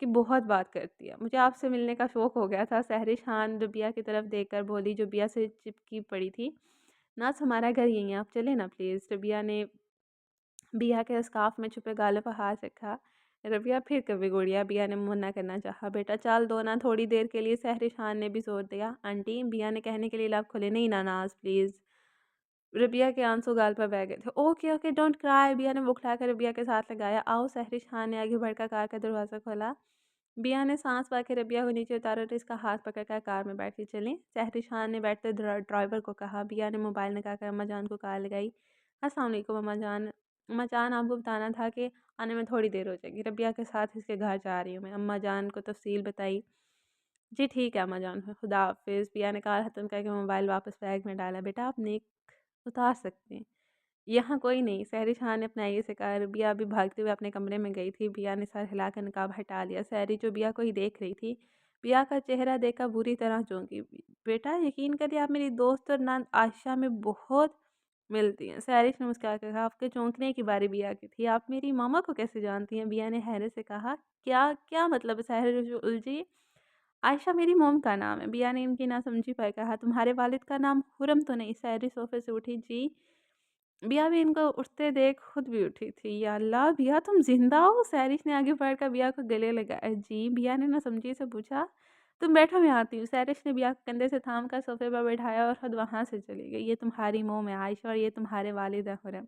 बहुत बात करती है, मुझे आपसे मिलने का शौक़ हो गया था। सहरिश खान रबिया की तरफ देखकर बोली, जो बिया से चिपकी पड़ी थी, नाज़ हमारा घर यहीं है, आप चलें ना प्लीज़। रबिया ने बिया के स्कार्फ में छुपे गालों पर हाथ रखा। रबिया फिर कभी गुड़िया। बिया ने मना करना चाहा। बेटा चल दो ना थोड़ी देर के लिए। सहरिश खान ने भी जोर दिया। आंटी, बिया ने कहने के लिए लब खोले, नहीं ना नाज प्लीज़। रबिया के आंसू गाल पर बह गए थे। Okay okay don't cry. बिया ने बुखलाकर रबिया के साथ लगाया। आओ। सहरिश खान ने आगे बढ़कर कार का दरवाज़ा खोला। बिया ने सांस पाकर रबिया को नीचे उतारा तो इसका हाथ पकड़कर कार में बैठी चलें। सहरिश खान ने बैठते ड्राइवर को कहा। बिया ने मोबाइल निकाल कर अम्मा जान को कॉल लगाई। अस्सलाम वालेकुम अम्मा जान। अम्मा जान आपको बताना था कि आने में थोड़ी देर हो जाएगी, रबिया के साथ इसके घर जा रही हूँ मैं। अम्मा जान को तफ़सील बताई। जी ठीक है अम्मा जान, खुदा हाफ़िज़। पिया ने कहा ख़त्म करके मोबाइल वापस बैग में डाला। बेटा आप नेक उतार सकते हैं, यहाँ कोई नहीं। सहरी शाह ने अपने आईये से कहा। रबिया अभी भागते हुए अपने कमरे में गई थी। बिया ने सर हिलाकर नकाब हटा लिया। सहरी जो बिया को ही देख रही थी, बिया का चेहरा देखकर बुरी तरह चौंकी। बेटा यकीन करिए आप मेरी दोस्त और नंद आयशा में बहुत मिलती हैं। सहरी ने मुस्कुरा कर कहा। आपके चौंकने की बारी बिया की थी। आप मेरी मामा को कैसे जानती हैं? बिया ने हैरत से कहा। क्या क्या मतलब? सहरी जो उलझी। आयशा मेरी मोम का नाम है। बिया ने इनकी नासमझी पर कहा। तुम्हारे वालिद का नाम खुरम तो नहीं? सहरी सोफे से उठी। जी। बिया भी इनको उठते देख खुद भी उठी थी। या अल्लाह बिया तुम जिंदा हो? सहरिश ने आगे बढ़कर बिया को गले लगाया। जी। बिया ने नासमझी से पूछा। तुम बैठो मैं आती हूँ। सहरिश ने बिया को कंधे से थाम कर सोफे पर बैठाया और खुद वहां से चली गई। ये तुम्हारी मोम है आयशा और ये तुम्हारे वालिद है खुरम।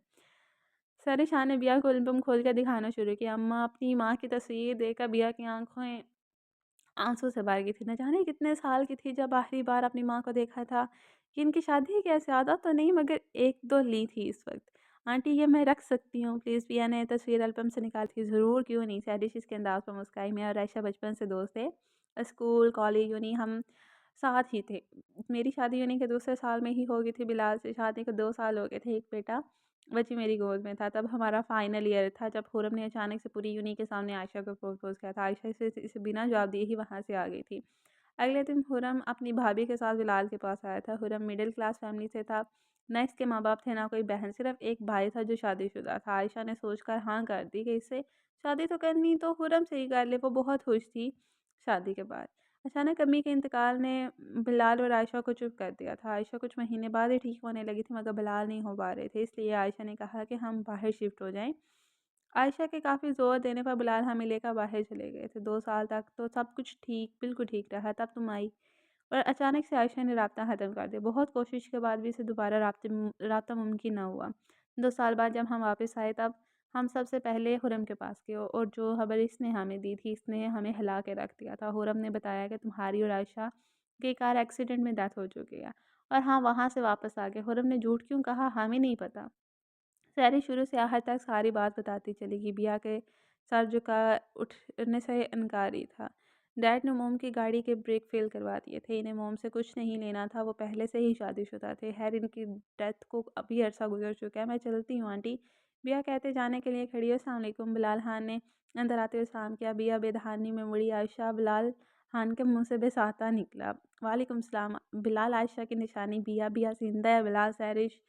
सहरिश ने बिया को एल्बम खोल कर दिखाना शुरू किया। अम्मा अपनी माँ की तस्वीर देखकर बिया की आंखें आंसू से भर गई थी। न जाने कितने साल की थी जब आखिरी बार अपनी माँ को देखा था। कि इनकी शादी कैसे याद तो नहीं, मगर एक दो ली थी इस वक्त। आंटी ये मैं रख सकती हूँ प्लीज़? पिया ने तस्वीर एल्बम से निकाली। ज़रूर क्यों नहीं? सैडिश इसके अंदाज पर मुस्काई। मैं और आयशा बचपन से दोस्त थे, स्कूल कॉलेज यूनी हम साथ ही थे। मेरी शादी यूनी के दूसरे साल में ही हो गई थी बिलाल से। शादी को 2 साल हो गए थे। एक बेटा बच्ची मेरी गोद में था। तब हमारा फाइनल ईयर था जब खुरम ने अचानक से पूरी यूनी के सामने आयशा को प्रपोज़ किया था। आयशा इसे बिना जवाब दिए ही वहाँ से आ गई थी। अगले दिन खुरम अपनी भाभी के साथ बिलाल के पास आया था। खुरम मिडिल क्लास फैमिली से था। ना इसके माँ बाप थे ना कोई बहन, सिर्फ एक भाई था जो शादीशुदा था। आयशा ने सोचकर हाँ कर दी कि इससे शादी तो करनी तो खुरम से ही कर ले। वो बहुत खुश थी शादी के बाद। अचानक अम्मी के इंतकाल ने बिलाल और आयशा को चुप कर दिया था। आयशा कुछ महीने बाद ही ठीक होने लगी थी, मगर बिलाल नहीं हो पा रहे थे। इसलिए आयशा ने कहा कि हम बाहर शिफ्ट हो जाएं। आयशा के काफ़ी ज़ोर देने पर बिलाल हमें लेकर बाहर चले गए थे। 2 साल तक तो सब कुछ ठीक बिल्कुल ठीक रहा। तब तुम आई और अचानक से आयशा ने राब्ता ख़त्म कर दिया। बहुत कोशिश के बाद भी इसे दोबारा राब्ता मुमकिन ना हुआ। 2 साल बाद जब हम वापस आए तब हम सबसे पहले खुरम के पास गए और जो खबर इसने हमें दी थी इसने हमें हिला के रख दिया था। खुरम ने बताया कि तुम्हारी और आयशा की कार एक्सीडेंट में डेथ हो चुकी है और हाँ वहाँ से वापस आ गए। खुरम ने झूठ क्यों कहा हमें नहीं पता। सारी शुरू से आखिर तक सारी बात बताती चली गई। बिया के सर झुका उठने से इनकारी था। डैड ने मोम की गाड़ी के ब्रेक फेल करवा दिए थे। इन्हें मोम से कुछ नहीं लेना था, वो पहले से ही शादीशुदा थे। खैर इनकी डेथ को अभी अरसा गुजर चुका है। मैं चलती हूँ आंटी। बिया कहते जाने के लिए खड़ी है। अस्सलाम वालेकुम। बिलाल खान ने अंदर आते हुए सलाम किया। बिया बेदहानी में मुड़ी। आयशा बिलाल खान के मुंह से बेसाता निकला। वालेकुम सलाम। बिलाल आयशा की निशानी। बिया बिया जिंदा है। बिलाल सैरिश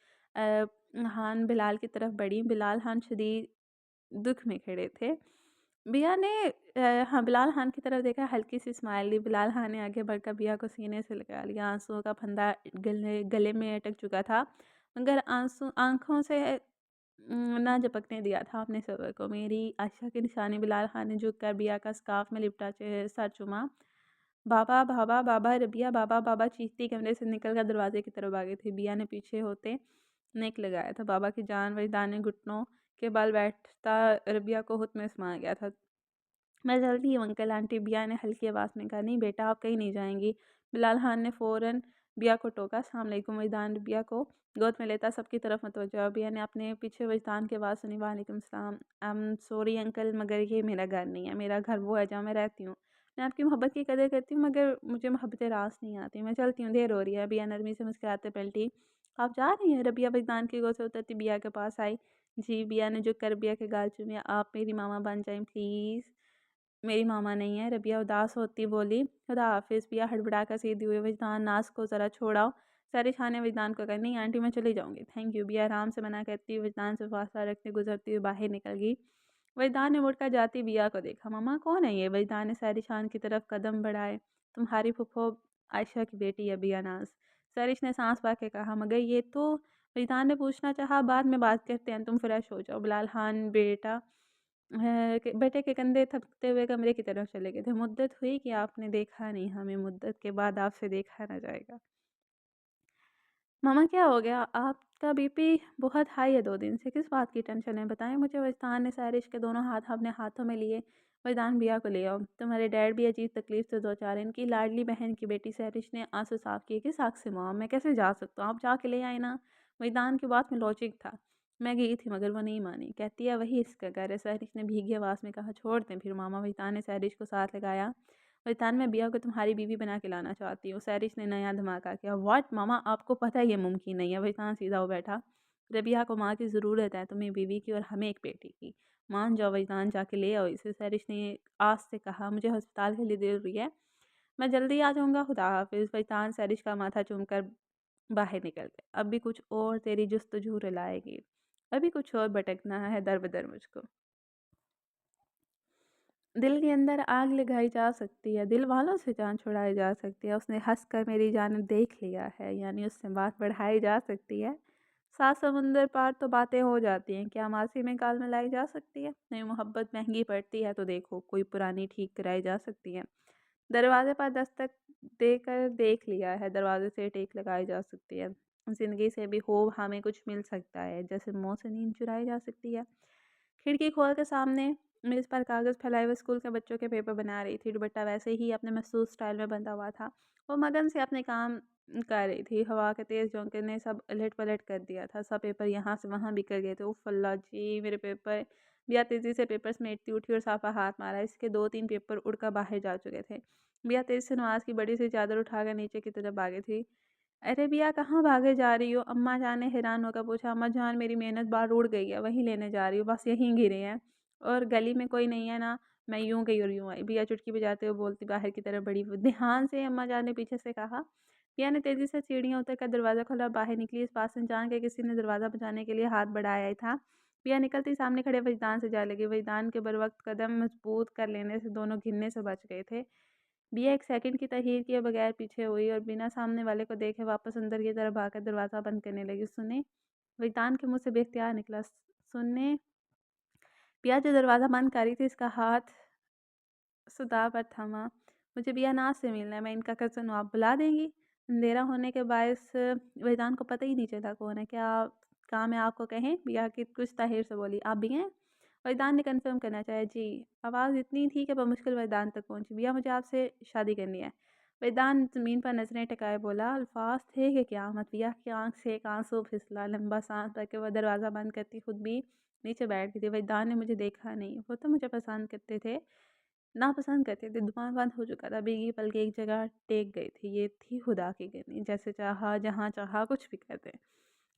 हान बिलाल की तरफ बढ़ी। बिलाल खान शदीद दुख में खड़े थे। बिया ने हाँ बिलाल खान की तरफ देखा, हल्की सी स्माइल दी। बिलाल खान ने आगे बढ़कर बिया को सीने से लगा लिया। आंसुओं का फंदा गले गले में अटक चुका था, मगर आंसू आंखों से ना झपकने दिया था अपने सबर को। मेरी आशा की निशानी। बिलाल खान ने झुक कर बिया का स्कार्फ में लिपटा सर चुमा। बाबा बाबा बाबा रबिया बाबा बाबा चीखती कमरे से निकल कर दरवाजे की तरफ आ गई थी। बिया ने पीछे होते नेक लगाया था। बाबा की जान वजदान ने घुटनों के बल बैठता रबिया को हुत में समा गया था। मैं जल्दी हूँ अंकल आंटी। बिया ने हल्की आवाज़ में कहा। नहीं बेटा आप कहीं नहीं जाएंगी। बिलाल खान ने फ़ौरन बिया को टोका। अस्सलाम वालेकुम। वजदान बिया को गोद में लेता सबकी तरफ मतवज्जा। बिया ने अपने पीछे वजदान की आवाज़ सुनी। वालेकुम सलाम। आई एम सॉरी अंकल, मगर ये मेरा घर नहीं है। मेरा घर वो है जहाँ मैं रहती हूँ। मैं आपकी मोहब्बत की कदर करती हूँ, मगर मुझे मोहब्बत रास नहीं आती। मैं चलती हूँ, देर हो रही है। बिया नरमी से मुस्कुराते पलटी। आप जा रही हैं? रबिया वजदान की गोद से उतरती बिया के पास आई। जी। बिया ने झुक कर बिया के गाल चूमे। आप मेरी मामा बन जाएं प्लीज़। मेरी मामा नहीं है। रबिया उदास होती बोली। खुदा हाफिज़। बिया हड़बड़ा कर सीधी हुई। वजदान नाज को ज़रा छोड़ाओ। सारी खाने वजदान को कहा। नहीं आंटी मैं चली जाऊँगी थैंक यू। बिया आराम से मना करती हुई वजदान से फासला रखते गुजरती हुई बाहर निकल गई। वजदान ने मुड़कर जाती बिया को देखा। मम्मा कौन है ये? वजदान ने सारी शान की तरफ कदम बढ़ाए। तुम्हारी फुफ्फो आयशा की बेटी है बिया नाज। सरिश ने सांस पा के कहा। मगर ये तो वजदान ने पूछना चाहा। बाद में बात करते हैं, तुम फ्रेश हो जाओ। बिलाल खान बेटे के कंधे थपकते हुए कमरे की तरफ चले गए थे। मुद्दत हुई कि आपने देखा नहीं हमें, मुद्दत के बाद आपसे देखा ना जाएगा। मामा क्या हो गया? आपका बीपी बहुत हाई है 2 दिन से, किस बात की टेंशन है बताएं मुझे। वजदान ने सैरिश के दोनों हाथ अपने हाथों में लिए। वजदान बिया को ले आओ। तुम्हारे डैड भी अजीब तकलीफ से दो चार। इनकी लाडली बहन की बेटी। सैरिश ने आंसू साफ किए। किस हक से मामा, मैं कैसे जा सकता हूँ? आप जाके ले आए ना। वजदान की बात में लॉजिक था। मैं गई थी मगर वो नहीं मानी। कहती है वही इसका घर है। सहरिश ने भीगी आवाज़ में कहा छोड़ दें फिर मामा। वहीतान ने सहरिश को साथ लगाया। वहीतान मैं बिया को तुम्हारी बीवी बना के लाना चाहती हूँ। सहरिश ने नया धमाका किया। व्हाट मामा, आपको पता है ये मुमकिन नहीं है। वहीतान सीधा हो बैठा। रबिया को माँ की ज़रूरत है, तुम्हें बीवी की और हमें एक बेटी की। मान जाओ वहीतान, जाके ले आओ इसे। सहरिश ने आस से कहा मुझे अस्पताल के लिए देर हुई है, मैं जल्दी आ जाऊँगा, खुदा हाफ़िज़। वहीतान सहरिश का माथा चूमकर बाहर निकल गए। अब भी कुछ और तेरी जुस्तजू रुलाएगी, अभी कुछ और भटकना है दर बदर मुझको। दिल के अंदर आग लगाई जा सकती है, दिल वालों से जान छुड़ाई जा सकती है। उसने हंस कर मेरी जानिब देख लिया है, यानी उससे बात बढ़ाई जा सकती है। 7 समुंदर पार तो बातें हो जाती हैं, क्या मासी में काल मिलाई जा सकती है? नहीं, मोहब्बत महंगी पड़ती है तो देखो कोई पुरानी ठीक कराई जा सकती है। दरवाजे पर दस्तक देकर देख लिया है, दरवाजे से टेक लगाई जा सकती है। ज़िंदगी से भी हो हमें कुछ मिल सकता है, जैसे मौत से नींद चुराई जा सकती है। खिड़की खोल के सामने मेज़ पर कागज़ फैलाए हुए स्कूल के बच्चों के पेपर बना रही थी। दुपट्टा वैसे ही अपने मखसूस स्टाइल में बंधा हुआ था। वो मगन से अपने काम कर रही थी। हवा के तेज़ झोंके ने सब उलट-पलट कर दिया था। सब पेपर यहाँ से वहाँ बिखर गए थे। उफ़ अल्लाह जी! मेरे पेपर। बिया तेज़ी से पेपर समेटती उठी और साफ़ा हाथ मारा। इसके 2-3 पेपर उड़कर बाहर जा चुके थे। बिया तेज़ी से नमाज़ की बड़ी सी चादर उठाकर नीचे की तरफ भागी थी। अरे बिया, कहाँ भागे जा रही हो? अम्मा जान ने हैरान होकर पूछा। अम्मा जान, मेरी मेहनत बाहर उड़ गई है, वहीं लेने जा रही हूँ, बस यहीं गिरे हैं और गली में कोई नहीं है ना। मैं यूँ गई और यूँ आई। बिया चुटकी बजाते हुए बोलती बाहर की तरफ बढ़ी। ध्यान से, अम्मा जान ने पीछे से कहा। बिया ने तेजी से सीढ़ियाँ उतर कर दरवाज़ा खोला, बाहर निकली। इस बात से जान के किसी ने दरवाज़ा बचाने के लिए हाथ बढ़ाया ही था। बिया निकलती सामने खड़े वजदान से जा लगी। वजदान के बरवक्त कदम मजबूत कर लेने से दोनों गिरने से बच गए थे। बिया एक सेकंड की तहीर किए बगैर पीछे हुई और बिना सामने वाले को देखे वापस अंदर की तरफ भागकर दरवाज़ा बंद करने लगी। सुने, वितान के मुंह से बेख्तियार निकला। सुनने। बिया जो दरवाज़ा बंद कर रही थी, इसका हाथ सुदा पर थमा। मुझे बिया नाज से मिलना है, मैं इनका कज़न हूँ, आप बुला देंगी? अंधेरा होने के बायस विदान को पता ही नहीं चला कौन है। क्या काम है आपको, कहें? बिया की कुछ ताहिर से बोली। आप भी हैं? वरदान ने कन्फर्म करना चाहा। जी। आवाज़ इतनी थी कि बमुश्किल वरदान तक पहुंची। भैया, मुझे आपसे शादी करनी है। वरदान ज़मीन पर नजरें टिकाए बोला। अल्फाज थे कि क़यामत। भैया की आंख से एक आंसू फिसला। लंबा सांस भरके वह दरवाज़ा बंद करती खुद भी नीचे बैठ गई थी। वरदान ने मुझे देखा नहीं, वो तो मुझे पसंद करते थे, नापसंद करते थे। दुकान बंद हो चुका था। भीगी पलकें एक जगह टेक गई थी। ये थी खुदा की करनी, जैसे चाहा जहाँ चाहा कुछ भी कर दे।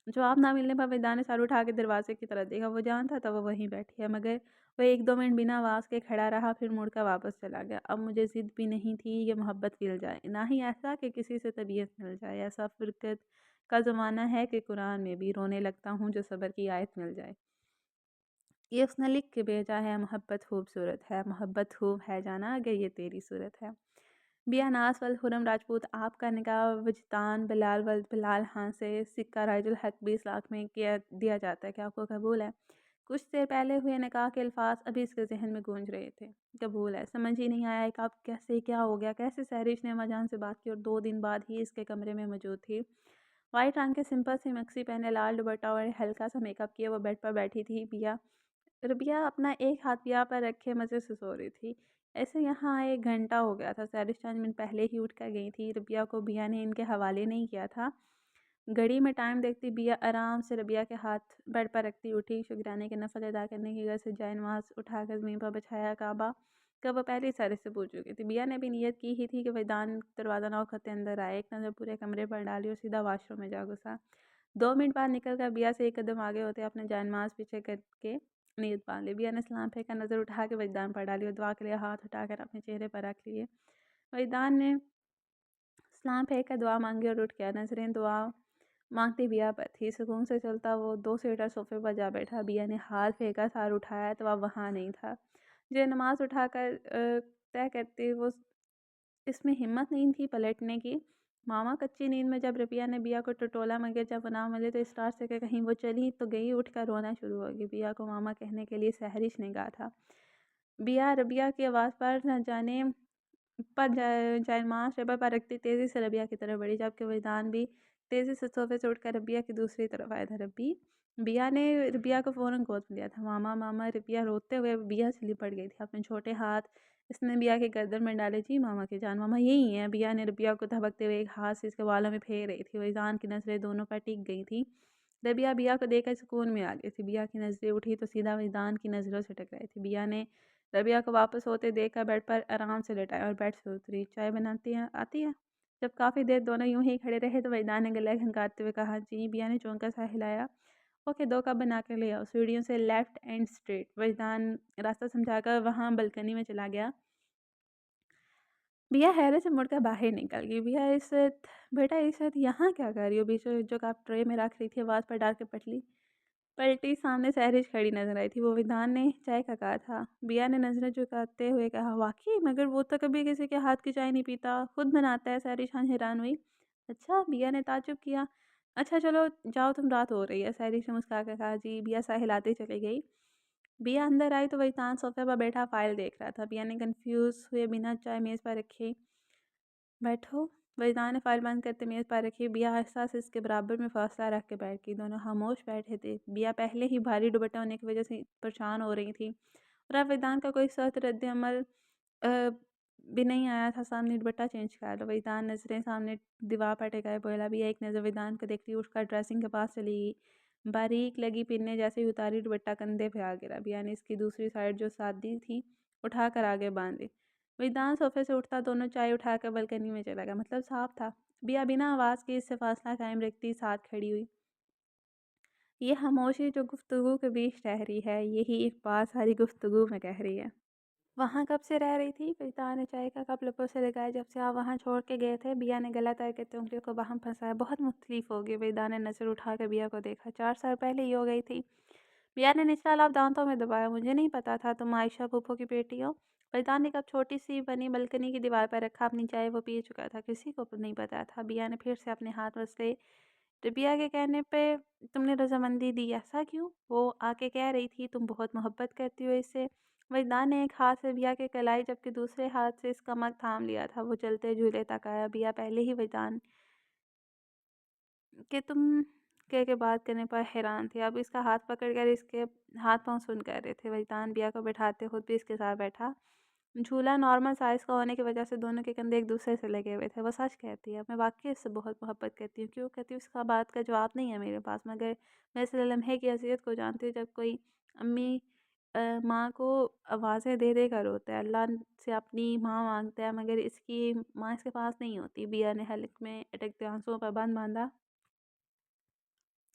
जवाब ना मिलने पर वेदांत ने सर उठा के दरवाजे की तरफ देखा। वो जानता था वो वहीं बैठी है, मगर वह 1-2 मिनट बिना आवाज़ के खड़ा रहा, फिर मुड़कर वापस चला गया। अब मुझे ज़िद भी नहीं थी कि मोहब्बत मिल जाए, ना ही ऐसा कि किसी से तबीयत मिल जाए। ऐसा फ़िरक़त का ज़माना है कि कुरान में भी रोने लगता हूँ जो सब्र की आयत मिल जाए। ये उसने लिख के भेजा है, मोहब्बत खूबसूरत है, मोहब्बत खूब है जाना अगर ये तेरी सूरत है। बिया नास वल खुरम राजपूत आपका निकाह वजदान बिलाल वल बिलाल खान से सिक्का राजुल हक 20 लाख में किया दिया जाता है, क्या आपको कबूल है? कुछ देर पहले हुए निकाह के अल्फाज अभी इसके जहन में गूंज रहे थे। कबूल है, समझ ही नहीं आया कि आप कैसे, क्या हो गया, कैसे? सहरिश ने अम्माजान से बात की और 2 दिन बाद ही इसके कमरे में मौजूद थी। वाइट रंग के सिंपल सी मैक्सी पहने, लाल दुपट्टा और हल्का सा मेकअप किए वो बेड पर बैठी थी। बिया रबिया अपना एक हाथ बिया पर रखे मज़े से सो रही थी। ऐसे यहाँ 1 घंटा हो गया था। सहरिश 5 मिनट पहले ही उठ कर गई थी। रबिया को बिया ने इनके हवाले नहीं किया था। घड़ी में टाइम देखती बिया आराम से रबिया के हाथ बेड पर रखती उठी। शुक्राने के नफल अदा करने की घर से जाए नमाज उठाकर ज़मीन पर बिछाया काबा का वो पहले ही सारे से पूछ चुकी थी। बिया ने भी नियत की ही थी कि वैदान दरवाज़ा नौ खत्ते अंदर आए। एक नज़र पूरे कमरे पर डाली और सीधा वाशरूम में जा घुसा। 2 मिनट बाद निकल कर बिया से एक कदम आगे होते अपने जानमाज पीछे करके नीयत बांध ली। बिया ने सलाम फेंका, नज़र उठा के वजदान पर डाली और दुआ के लिए हाथ उठाकर अपने चेहरे पर रख लिए। वजदान ने सलाम फेंक कर दुआ मांगी और उठ गया। नजरें दुआ मांगती बिया पर थी। सुकून से चलता वो 2 सीटर सोफे पर जा बैठा। बिया ने हाथ फेंका, सार उठाया तो वह वहाँ नहीं था। जो नमाज उठाकर तय करती वो इसमें हिम्मत नहीं थी पलटने की। मामा कच्ची नींद में जब रबिया ने बिया को टटोला, मगर जब वो ना मिले तो इस रात से कि कहीं वो चली तो गई, उठकर रोना शुरू हो गई। बिया को मामा कहने के लिए सहरिश ने कहा था। बिया रबिया की आवाज़ पर न जाने पर जायमाश रबा पर रखती तेज़ी से रबिया की तरफ बढ़ी, जबकि वैदान भी तेज़ी से सोफे से उठकर रबिया की दूसरी तरफ आया था। बिया ने रबिया को फ़ौरन गोद में लिया था। मामा मामा रबिया रोते हुए बिया से लिपट गई थी। अपने छोटे हाथ इसने बिया के गर्दन में डाले। जी मामा की जान, मामा यही है। बिया ने रबिया को धबकते हुए एक हाथ से इसके बालों में फेर रही थी। वैदान की नज़रें दोनों पर टिक गई थी। रबिया बिया को देखकर सुकून में आ गई थी। बिया की नज़रें उठी तो सीधा वैदान की नज़रों से टकराई थी। बिया ने रबिया को वापस होते देखकर बेड पर आराम से लेटाया और बेड से उतरी। चाय बनाती है आती है? जब काफ़ी देर दोनों यूं ही खड़े रहे तो वैदान ने गला खनकाते हुए कहा, जी। बिया ने चौंका सा हिलाया। ओके, 2 कप बना कर ले आओ। सीढ़ियों से लेफ्ट एंड स्ट्रेट। वैदान रास्ता समझाकर वहाँ बालकनी में चला गया। बिया हैरत से मुड़कर बाहर निकल गई। बिया इज़्ज़त, बेटा इज़्ज़त यहाँ क्या कर रही हो? बीच में जो कप ट्रे में रख रही थी आवाज़ पर डाल के पलटी। सामने सहरिश खड़ी नज़र आई थी। वो विधान ने चाय का कहा था। बिया ने नज़रें झुकाते हुए कहा, वाक़ई? मगर वो तो कभी किसी के हाथ की चाय नहीं पीता, खुद बनाता है। सहरिश हैरान हुई। अच्छा, बिया ने ताज्जुब किया। अच्छा चलो जाओ, तुम, रात हो रही है। सहरिश ने मुस्कुरा कर कहा, जी। बिया सर हिलाते चली गई। बिया अंदर आई तो विधान सोफे पर बैठा फ़ाइल देख रहा था। बिया ने कन्फ्यूज़ हुए बिना चाय मेज़ पर रखी। बैठो। वैदान ने फाइल बंद करते मेज़ पर रखी। बिया आहिस्ता से इसके बराबर में फासला रख के बैठ गई। दोनों खामोश बैठे थे। बिया पहले ही भारी दुपट्टा होने की वजह से परेशान हो रही थी और अब वैदान का कोई सख्त रद्द-ए-अमल अ, भी नहीं आया था। सामने दुपट्टा चेंज कर लो। वैदान नज़रें सामने दीवार पर टिकाए बोला। बिया एक नज़र वैदान को देखती उठकर ड्रेसिंग के पास चली गई। बारीक लगी पिन्ने जैसे ही उतारी दुपट्टा कंधे पे आ गिरा। बिया ने इसकी दूसरी साइड जो सादी थी उठाकर आगे बांध दी। वेदांत सोफे से उठता दोनों चाय उठाकर बालकनी में चला गया। मतलब साफ था। बिया बिना आवाज़ के इससे फासला कायम रखती साथ खड़ी हुई। ये खामोशी जो गुफ्तगू के बीच ठहरी है, यही एक बात सारी गुफ्तगू में कह रही है। वहाँ कब से रह रही थी? पिता ने चाय का कप लपों से लगाया। जब से आप वहाँ छोड़ के गए थे। बिया ने गला तय करते उंगलियों को वहाँ फंसाया। बहुत मुख्तलिफ हो गई। वेदा ने नज़र उठाकर बिया को देखा। 4 साल पहले ही हो गई थी। बिया ने निचला लाभ दांतों में दबाया। मुझे नहीं पता था तुम आयशा फूफो की बेटी हो। वेदान ने कप छोटी सी बनी बालकनी की दीवार पर रखा। अपनी चाय वो पी चुका था। किसी को नहीं पता था। बिया ने फिर से अपने हाथ मसले। रबिया के कहने पे तुमने रजामंदी दी, ऐसा क्यों? वो आके कह रही थी तुम बहुत मोहब्बत करती हो इससे। वैदान ने एक हाथ से बिया के कलाई जबकि दूसरे हाथ से इसका मग थाम लिया था। वो चलते झूले तक आया। बिया पहले ही वैदान कि तुम के बात करने पर हैरान थे। अब इसका हाथ पकड़कर इसके हाथ पाँव सुन कर रहे थे। वैदान बिया को बैठाते खुद भी इसके साथ बैठा। झूला नॉर्मल साइज़ का होने की वजह से दोनों के कंधे एक दूसरे से लगे हुए थे। वो सच कहती है, मैं वाक़ई इससे बहुत मोहब्बत करती हूँ। क्यों कहती हूँ इसका बात का जवाब नहीं है मेरे पास, मगर मैं इस लम्हे की हैसियत को जानती हूँ जब कोई अम्मी माँ को आवाज़ें दे दे कर रोता है, अल्लाह से अपनी माँ माँगता है, मगर इसकी माँ इसके पास नहीं होती। बिया ने हलक में अटकते आंसुओं पर बंद बाँधा।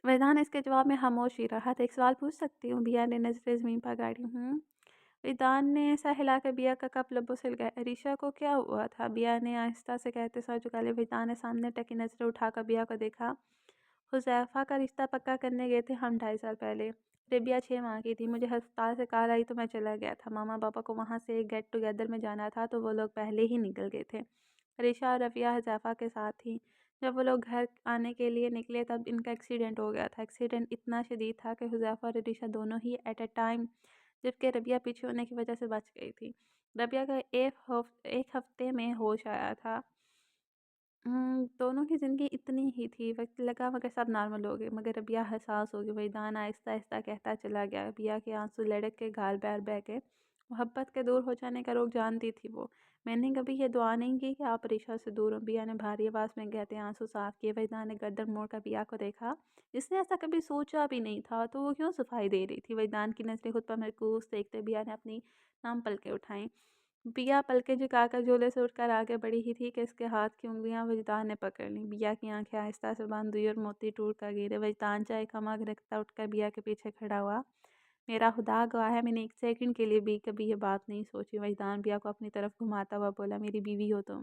वैदान इसके जवाब में खामोश ही रहा था। एक सवाल पूछ सकती हूँ? बिया ने नज़रें ज़मीन पर गाड़ी। विदान ने ऐसा हिलाकर बिया का कप लबों से लगाया। अरीशा को क्या हुआ था? बिया ने आहिस्ता से कहते सर झुका लिया। विदान ने सामने टकी नज़रें उठाकर बिया को देखा। हुज़ैफ़ा का रिश्ता पक्का करने गए थे हम 2.5 साल पहले। रेबिया 6 माह की थी। मुझे अस्पताल से कॉल आई तो मैं चला गया था। मामा पापा को वहाँ से एक गेट टुगेदर में जाना था तो वो लोग पहले ही निकल गए थे। अरीशा और रफ़िया हुज़ैफ़ा के साथ थी। जब वो लोग घर आने के लिए निकले तब इनका एक्सीडेंट हो गया था। एक्सीडेंट इतना शदीद था कि हुज़ैफ़ा और अरीशा दोनों ही एट अ टाइम, जबकि रबिया पीछे होने की वजह से बच गई थी। रबिया का एक हफ्ते में होश आया था। दोनों की ज़िंदगी इतनी ही थी। वक़्त लगा मगर सब नॉर्मल हो गए। मगर रबिया हसास हो गई। वहीदान आहिस्ता-आहिस्ता कहता चला गया। रबिया के आंसू लड़क के गाल पर बह गए। मोहब्बत के दूर हो जाने का रोग जानती थी वो। मैंने कभी ये दुआ नहीं की कि आप रिशा से दूर हो। बिया ने भारी आवाज़ में कहते आंसू साफ़ किए। वहीदान ने गर्दन मोड़कर बिया को देखा। इसने ऐसा कभी सोचा भी नहीं था तो वो क्यों सफाई दे रही थी? वहीदान की नज़रें खुद पर मरकूज़ देखते बिया ने अपनी नाम पलकें उठाईं। बिया पलकें झुकाकर झूले से उठकर आगे बढ़ी ही थी कि इसके हाथ की उँगलियां वजदान ने पकड़ लीं। बिया की आंखें आहिस्ता से बंद हुई और मोती टूट कर गिरे। वजदान चाय का मग रखता उठकर बिया के पीछे खड़ा हुआ। मेरा खुदा गवाह है, मैंने एक सेकंड के लिए भी कभी ये बात नहीं सोची। वजदान बिया को अपनी तरफ घुमाता हुआ बोला, मेरी बीवी हो तुम।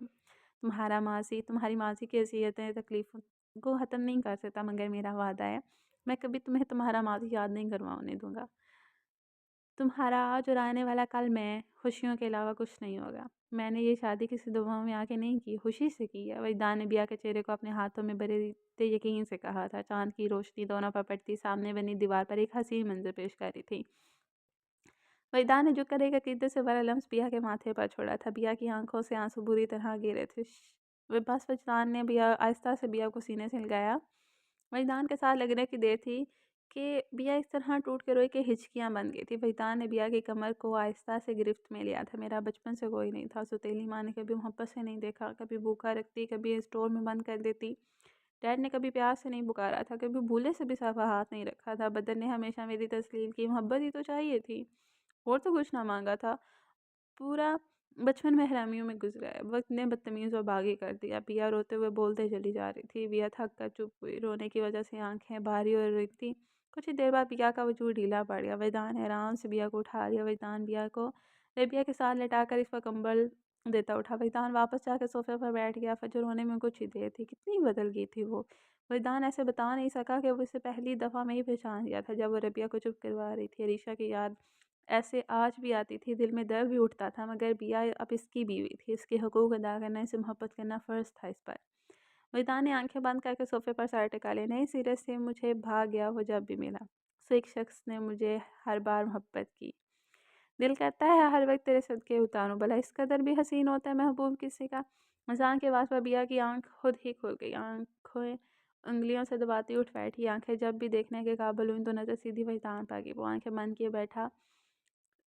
तुम्हारी माजी की हैसियतें तकलीफ़ों को ख़त्म नहीं कर सकता, मगर मेरा वादा है मैं कभी तुम्हें तुम्हारा माजी याद नहीं करवाने दूंगा। तुम्हारा आज और आने वाला कल में खुशियों के अलावा कुछ नहीं होगा। मैंने ये शादी किसी दुआओं में आके नहीं की, खुशी से की है। वजदान ने बिया के चेहरे को अपने हाथों में बड़े यकीन से कहा था। चाँद की रोशनी दोनों पर पड़ती सामने बनी दीवार पर एक हसीन मंज़र पेश कर रही थी। वजदान ने झुककर एक अकीदत से भरा लम्स बिया के माथे पर छोड़ा था। बिया की आंखों से आंसू बुरी तरह गिरे थे। बस वजदान ने बिया आहिस्ता से बिया को सीने से लगाया। वहीदान के साथ लगने की देर थी कि बिया इस तरह टूट के रोई कि हिचकियाँ बन गई थी। वहीदान ने बिया की कमर को आहिस्ता से गिरफ्त में लिया था। मेरा बचपन से कोई नहीं था। सौतेली माँ ने कभी मोहब्बत से नहीं देखा, कभी भूखा रखती, कभी स्टोर में बंद कर देती। डैड ने कभी प्यार से नहीं पुकारा था, कभी भूले से भी साफा हाथ नहीं रखा था। बदर ने हमेशा मेरी तस्लीम की, मोहब्बत ही तो चाहिए थी, और तो कुछ ना मांगा था। पूरा बचपन मेहरामियों में गुजरा है। वक्त ने बदतमीज और बागी कर दिया। पिया रोते हुए बोलते चली जा रही थी। पिया थक कर चुप हुई। रोने की वजह से आंखें भारी हो रही थी। कुछ ही देर बाद पिया का वजूद ढीला पड़ गया। वैदान ने आराम से बिया को उठा लिया। वैदान बिया को रेबिया के साथ लेटाकर इस पर कंबल देता उठा। वैदान वापस जाकर सोफे पर बैठ गया। फजर होने में कुछ ही देर थी। कितनी बदल गई थी वो। वैदान ऐसे बता नहीं सका कि वो इसे पहली दफ़ा में ही पहचान गया था जब वो रबिया को चुप करवा रही थी। अरीशा की याद ऐसे आज भी आती थी। दिल में दर्द भी उठता था, मगर बिया अब इसकी बीवी थी। इसके हकूक़ अदा करना, इसे मोहब्बत करना फ़र्ज़ था इस पर। वैदान ने आंखें बंद करके सोफे पर सर टिका लिया। नए सिरे से मुझे भाग गया वो जब भी मिला। उस एक शख्स ने मुझे हर बार मोहब्बत की। दिल करता है हर वक्त तेरे सदके उतारूं। भला इस कदर भी हसीन होता है महबूब किसी का। मजाक के आवाज़ पर बिया की आंख खुद ही खुल गई। आंखें उंगलियों से दबाती उठ बैठी। आंखें जब भी देखने के काबिल हुई तो नज़र सीधी वैदान पर गई। वो आंखें बंद किए बैठा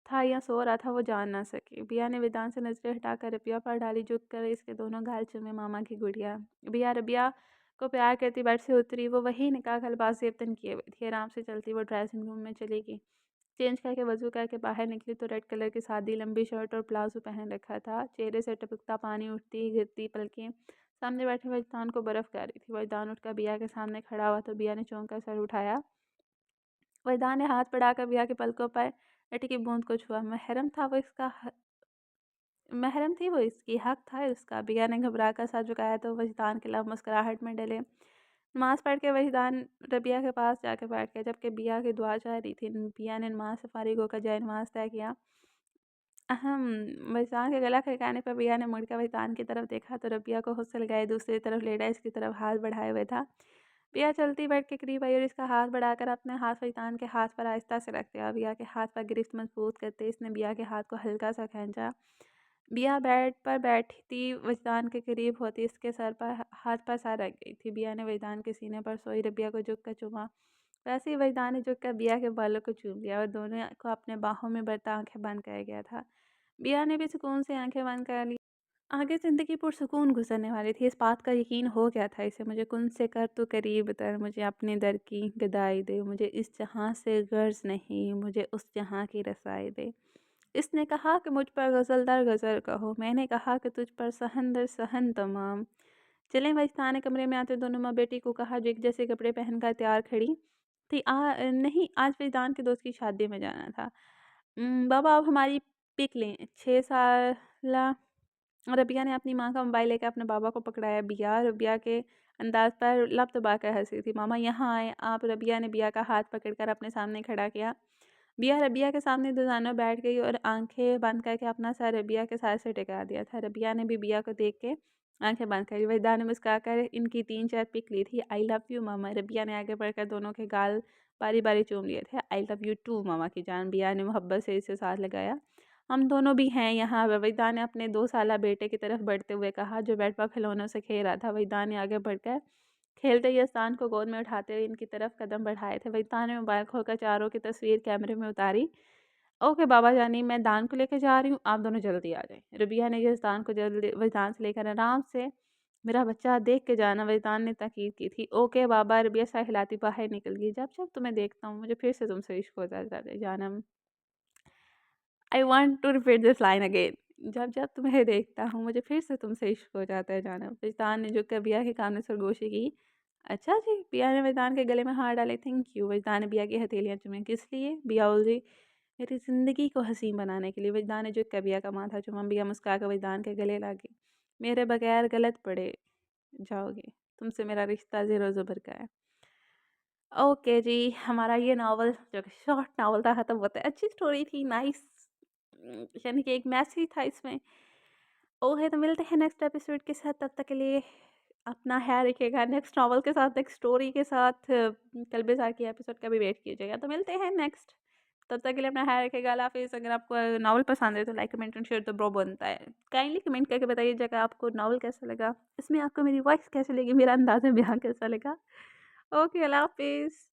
था या सो रहा था वो जान ना सकी। बिया ने वेदांत से नजरें हटाकर रबिया पर डाली। झुक कर इसके दोनों गाल चूमे। मामा की गुड़िया। बिया रबिया को प्यार करती बेड से उतरी। वो वही निकाह खलबाज जेबतन किए हुए थी। आराम से चलती वो ड्रेसिंग रूम में चली गई। चेंज करके वजू करके बाहर निकली तो रेड कलर की सादी लंबी शर्ट और प्लाजो पहन रखा था। चेहरे से टपकता पानी, उठती गिरती पलकें। सामने बैठे वजदान को बर्फ गा रही थी। वजदान उठकर बिया के सामने खड़ा हुआ तो बिया ने चौंक कर सर उठाया। वरदान ने हाथ बढ़ाकर बिया के पलकों पर लटी की बूंद को छुआ। महरम थी वो इसकी, हक था उसका। बिया ने घबरा कर सर झुकाया तो वजदान के लब मुस्कुराहट में डले। नमाज पढ़ के वजदान रबिया के पास जाकर बैठ गया जबकि बिया की दुआ जा रही थी। बिया ने नमाज से फारिग होकर जय नमाज तय किया। अहम वजदान के गला खड़काने पर बिया ने मुड़कर वजदान की तरफ देखा तो रबिया को हुस्से लगाए दूसरी तरफ लेटा इसकी तरफ हाथ बढ़ाए हुए था। बिया चलती बेड के करीब आई और इसका हाथ बढ़ाकर अपने हाथ वजदान के हाथ पर आहिस्ता से रख दिया। बिया के हाथ पर गिरफ्त मजबूत करते इसने बिया के हाथ को हल्का सा खींचा। बिया बेड पर बैठी वजदान के करीब होती इसके सर पर हाथ पर सर रख गई थी। बिया ने वजदान के सीने पर सोई रबिया को झुक कर चूमा। वैसे ही वजदान ने झुक कर बिया के बालों को चूम लिया और दोनों को अपने बाहों में भरता आंखें बंद कर गया था। बिया ने भी सुकून से आंखें बंद कर ली। आगे ज़िंदगी पुरसुकून गुजरने वाली थी, इस बात का यकीन हो गया था इसे। मुझे कुन से कर तू करीब तर, मुझे अपने दर की गदाई दे। मुझे इस जहाँ से गर्ज नहीं, मुझे उस जहाँ की रसाई दे। इसने कहा कि मुझ पर गज़ल दर गज़ल कहो, मैंने कहा कि तुझ पर सहन दर सहन तमाम। चलें वजदान ने कमरे में आते दोनों माँ बेटी को कहा जो एक जैसे कपड़े पहनकर तैयार खड़ी थी। नहीं, आज वजदान के दोस्त की शादी में जाना था। बाबा आप हमारी पिक लें। 6 साल रबिया ने अपनी माँ का मोबाइल लेकर अपने बाबा को पकड़ाया। बिया रबिया के अंदाज पर लब दबा कर हंसी थी। मामा यहाँ आए आप। रबिया ने बिया का हाथ पकड़कर अपने सामने खड़ा किया। बिया रबिया के सामने दुजाना बैठ गई और आंखें बंद करके अपना सर रबिया के सर से टिका दिया था। रबिया ने भी बिया को देख के आंखें बंद करी। वहीदा ने मुस्कुराकर इनकी 3-4 पिक ली थी। आई लव यू मामा। रबिया ने आगे बढ़कर दोनों के गाल बारी बारी चूम लिए थे। आई लव यू टू मामा की जान। बिया ने मोहब्बत से इसे साथ लगाया। हम दोनों भी हैं यहाँ। वहीदा ने अपने 2 साला बेटे की तरफ बढ़ते हुए कहा जो बेड पर खिलौनों से खेल रहा था। वहीदा ने आगे बढ़कर खेलते ही अस्तान को गोद में उठाते हुए इनकी तरफ कदम बढ़ाए थे। वहीदा ने मोबाइल खोलकर चारों की तस्वीर कैमरे में उतारी। ओके बाबा जानी, मैं दान को लेकर जा रही हूँ, आप दोनों जल्दी आ जाएं। रबिया ने जिस दान को जल्दी वजदान से लेकर आराम से मेरा बच्चा देख के जाना, वजदान ने ताकीद की थी। ओके बाबा। रबिया सा हिलाती बाहर निकल गई। जब जब तुम्हें देखता हूँ मुझे फिर से तुमसे इश्क हो जाता है जानम। I want to repeat this line again. जब जब तुम्हें देखता हूँ मुझे फिर से तुमसे इश्क हो जाता है जानम। वजदान ने झुककर बिया के कान में सरगोशी की। अच्छा जी। बिया ने वजदान के गले में हाथ डाले। Thank you. वजदान ने बिया की हथेलियाँ चूमी। किस लिए? बिया उलझी। मेरी ज़िंदगी को हसीन बनाने के लिए। वजदान ने झुक कर बिया का माथा चूमा। बिया मुस्कुरा कर वजदान के गले लगी। मेरे बगैर गलत पड़े जाओगे, तुमसे मेरा रिश्ता ज़ेरो ज़बर का है। ओके जी, हमारा ये नावल जो कि शॉर्ट नावल था ख़त्म होता है। अच्छी स्टोरी थी, नाइस, यानी कि एक मैसेज था इसमें। ओके तो मिलते हैं नेक्स्ट एपिसोड के साथ। तब तक के लिए अपना ख्याल रखिएगा। नेक्स्ट नावल के साथ, नेक्स्ट स्टोरी के साथ कल्बेज़ार की एपिसोड का भी वेट कीजिएगा। तो मिलते हैं नेक्स्ट। तब तक के लिए अपना ख्याल रखिएगा। अल्लाह हाफ़िज़। अगर आपको नावल पसंद है तो लाइक कमेंट एंड शेयर तो ब्रो बनता है। काइंडली कमेंट करके बताइएगा आपको नावल कैसा लगा, इसमें आपको मेरी वॉइस कैसी लगी, मेरा अंदाज़ बयान कैसा लगा। ओके अल्लाह हाफ़िज़।